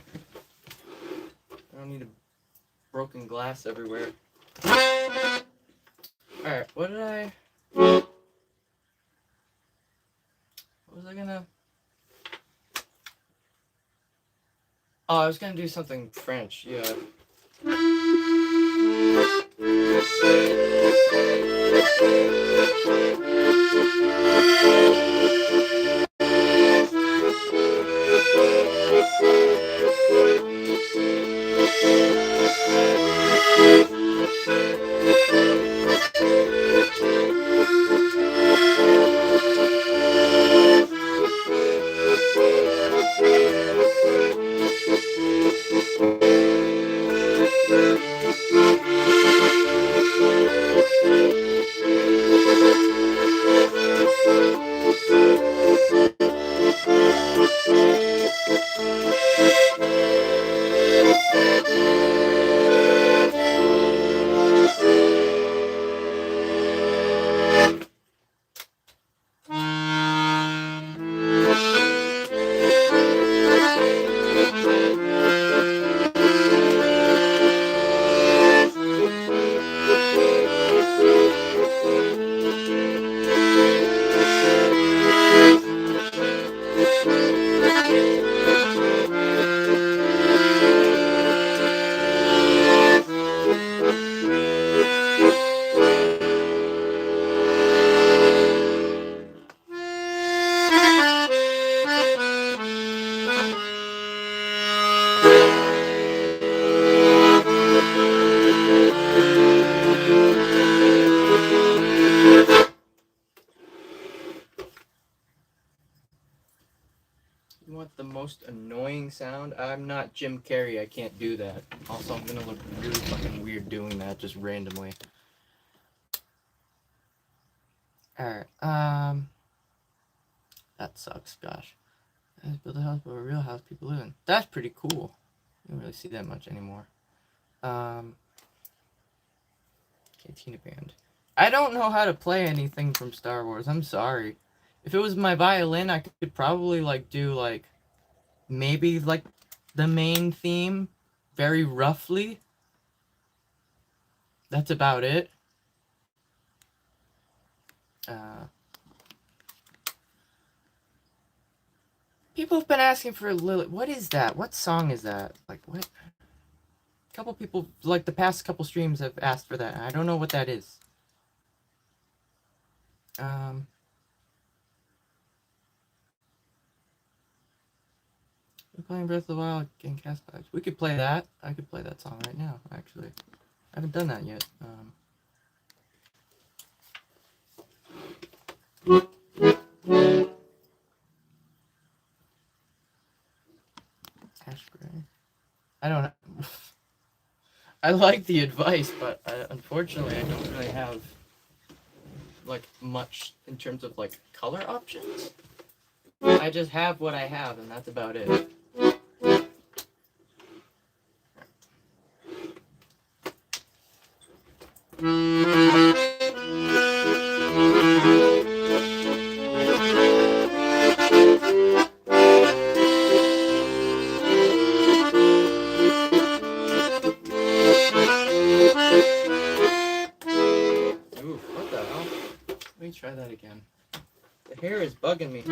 S1: I don't need a broken glass everywhere. Alright, what was I gonna... Oh, I was gonna do something French, yeah. You want the most annoying sound? I'm not Jim Carrey. I can't do that. Also, I'm gonna look really fucking weird doing that just randomly. Alright, that sucks, gosh. I just built a house, but a real house people live in. That's pretty cool. You don't really see that much anymore. Cantina Band. I don't know how to play anything from Star Wars. I'm sorry. If it was my violin, I could probably, like, do, like, maybe, like, the main theme very roughly. That's about it. People have been asking for Lily. What is that? What song is that? Like, what? A couple people, like, the past couple streams have asked for that. I don't know what that is. We're playing Breath of the Wild, getting cast vibes. We could play that. I could play that song right now, actually. I haven't done that yet. Ash Gray. I don't know. I like the advice, but unfortunately I don't really have, like, much in terms of, like, color options. I just have what I have, and that's about it. Ooh, what the hell? Let me try that again. The hair is bugging me.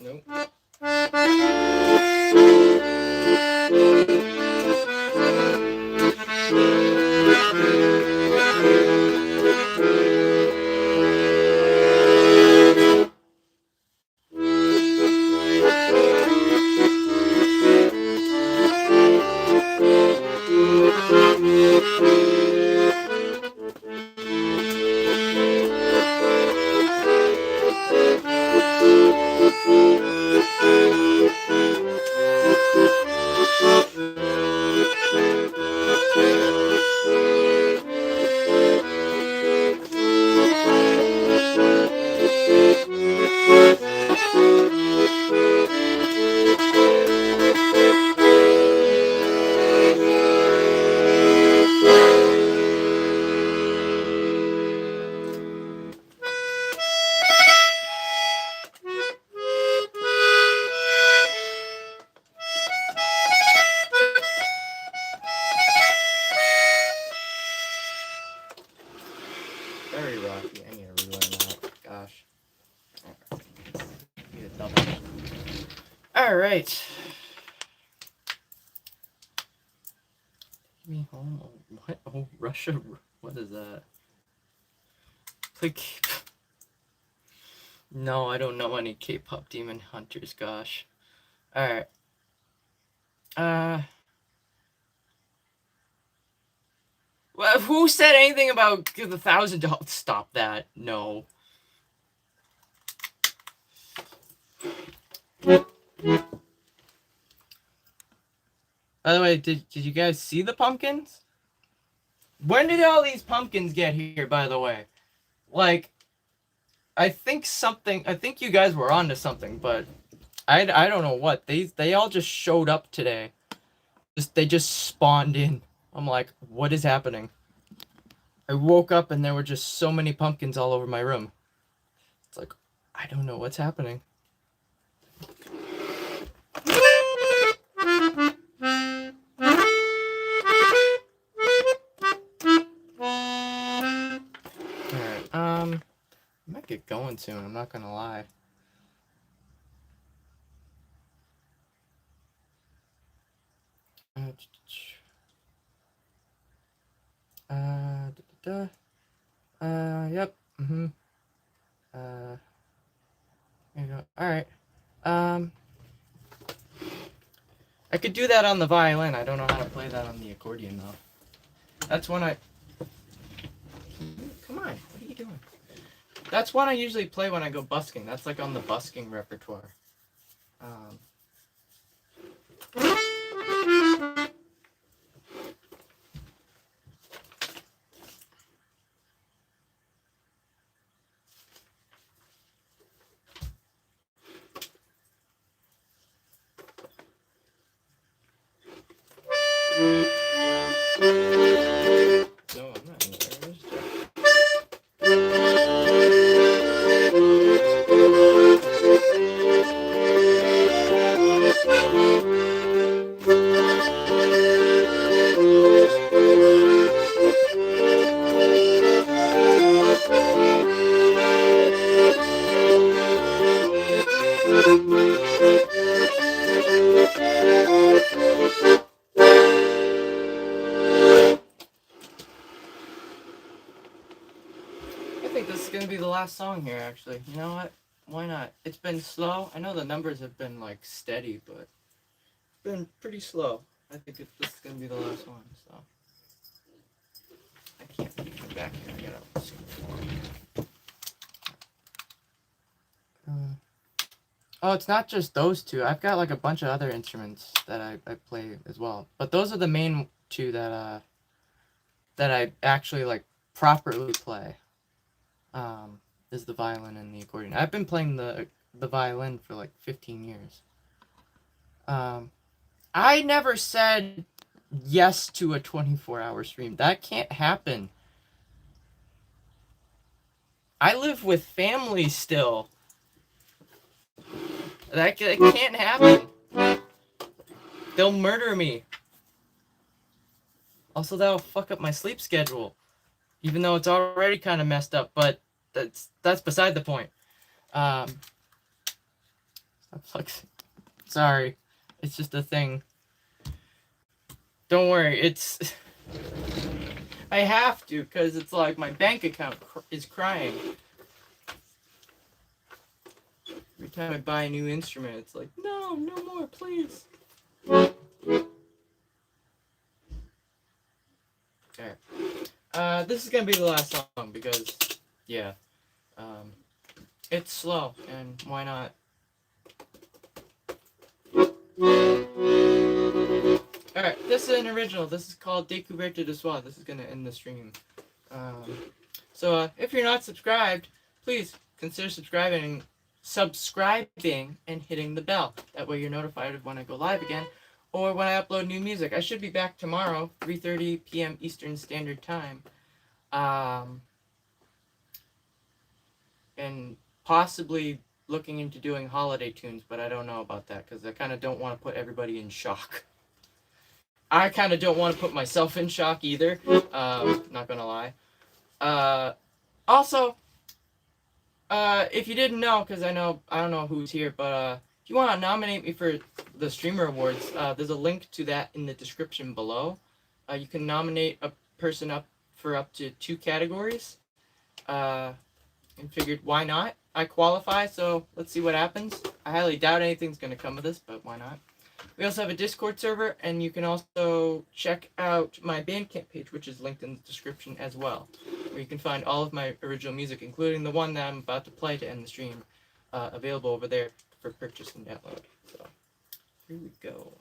S1: Nope. hockey. I need to relearn that. Gosh. Need a double. All right. Take me home. Oh, what? Oh, Russia. What is that? Like. No, I don't know any K-pop demon hunters. Gosh. All right. Well, who said anything about the $1,000? Stop that. No. By the way, did you guys see the pumpkins? When did all these pumpkins get here, by the way? Like, I think you guys were onto something, but I don't know what. They all just showed up today. They just spawned in. I'm like, what is happening? I woke up and there were just so many pumpkins all over my room. It's like, I don't know what's happening. Alright, I might get going soon, I'm not gonna lie. Yep, there you go. Alright, I could do that on the violin. I don't know how to play that on the accordion, though. That's one I... Come on, what are you doing? That's one I usually play when I go busking. That's like on the busking repertoire. No, I'm not in I think this is gonna be the last song here, actually. You know what? Why not? It's been slow. I know the numbers have been like steady, but it's been pretty slow. I think this is gonna be the last one. So I can't really come back here. I gotta scoot forward. Oh, it's not just those two. I've got like a bunch of other instruments that I play as well. But those are the main two that I actually like properly play. Is the violin and the accordion. I've been playing the violin for like 15 years. I never said yes to a 24-hour stream. That can't happen. I live with family still. That can't happen. They'll murder me. Also, that'll fuck up my sleep schedule. Even though it's already kind of messed up, but that's beside the point. Stop flexing. Sorry. It's just a thing. Don't worry, it's... I have to, because it's like my bank account is crying. Every time I buy a new instrument, it's like, no more, please. Alright. This is gonna be the last song, because, yeah. It's slow, and why not? Alright, this is an original. This is called Découverte de Soi. This is gonna end the stream. So if you're not subscribed, please consider subscribing and hitting the bell. That way you're notified of when I go live again, or when I upload new music. I should be back tomorrow, 3:30 p.m. Eastern Standard Time. And possibly looking into doing holiday tunes, but I don't know about that because I kind of don't want to put everybody in shock. I kind of don't want to put myself in shock either. Not gonna lie. Also, if you didn't know, because I don't know who's here, but if you want to nominate me for the Streamer Awards, there's a link to that in the description below. You can nominate a person up for up to 2 categories. And figured, why not? I qualify, so let's see what happens. I highly doubt anything's gonna come of this, but why not? We also have a Discord server, and you can also check out my Bandcamp page, which is linked in the description as well, where you can find all of my original music, including the one that I'm about to play to end the stream, available over there for purchase and download. So, here we go.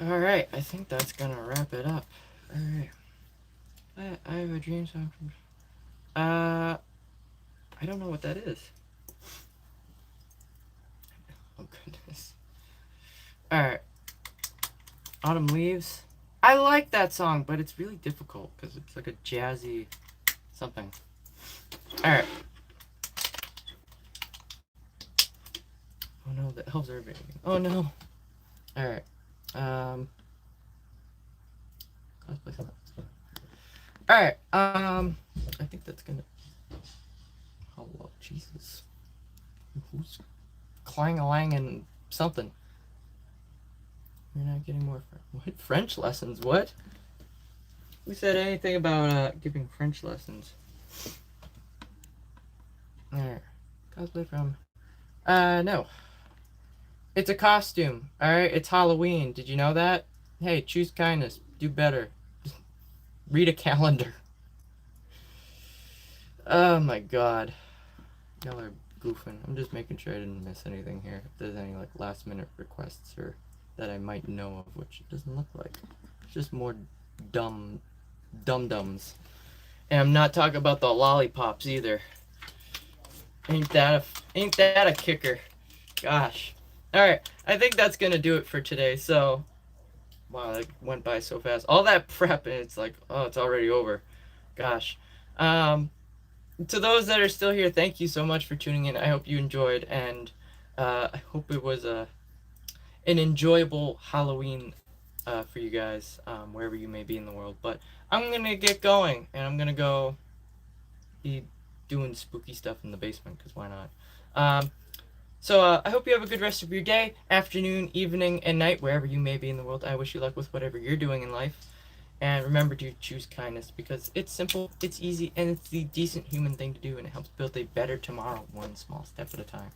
S1: Alright, I think that's gonna wrap it up. Alright. I have a dream song from... I don't know what that is. Oh, goodness. Alright. Autumn Leaves. I like that song, but it's really difficult because it's like a jazzy something. Alright. Oh no, the elves are invading. Oh no. Alright. Alright, I think that's gonna... Oh, Jesus. Who's clang-a-lang and something? You're not getting more... What? French lessons? What? Who said anything about, giving French lessons? Alright. Cosplay from... no. It's a costume, alright? It's Halloween. Did you know that? Hey, choose kindness. Do better. Read a calendar. Oh my god. Y'all are goofing. I'm just making sure I didn't miss anything here. If there's any like last minute requests or that I might know of, which it doesn't look like. It's just more dum-dums. And I'm not talking about the lollipops either. Ain't that a kicker. Gosh. Alright, I think that's gonna do it for today, so Wow, that went by so fast. All that prep, and it's like, oh, it's already over. Gosh. Um, to those that are still here, thank you so much for tuning in. I hope you enjoyed, and I hope it was an enjoyable Halloween for you guys, wherever you may be in the world. But I'm gonna get going, and I'm gonna go be doing spooky stuff in the basement, because why not? So I hope you have a good rest of your day, afternoon, evening, and night, wherever you may be in the world. I wish you luck with whatever you're doing in life. And remember to choose kindness, because it's simple, it's easy, and it's the decent human thing to do, and it helps build a better tomorrow, one small step at a time.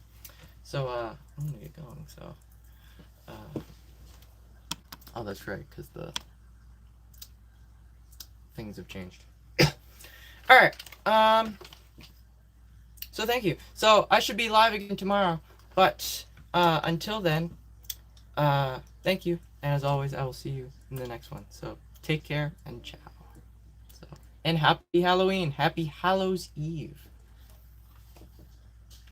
S1: So I'm gonna get going. So oh, that's right, because the things have changed. All right. So thank you. So I should be live again tomorrow, but until then, thank you, and as always, I will see you in the next one. So take care and ciao. So, and happy Halloween, happy Hallows Eve.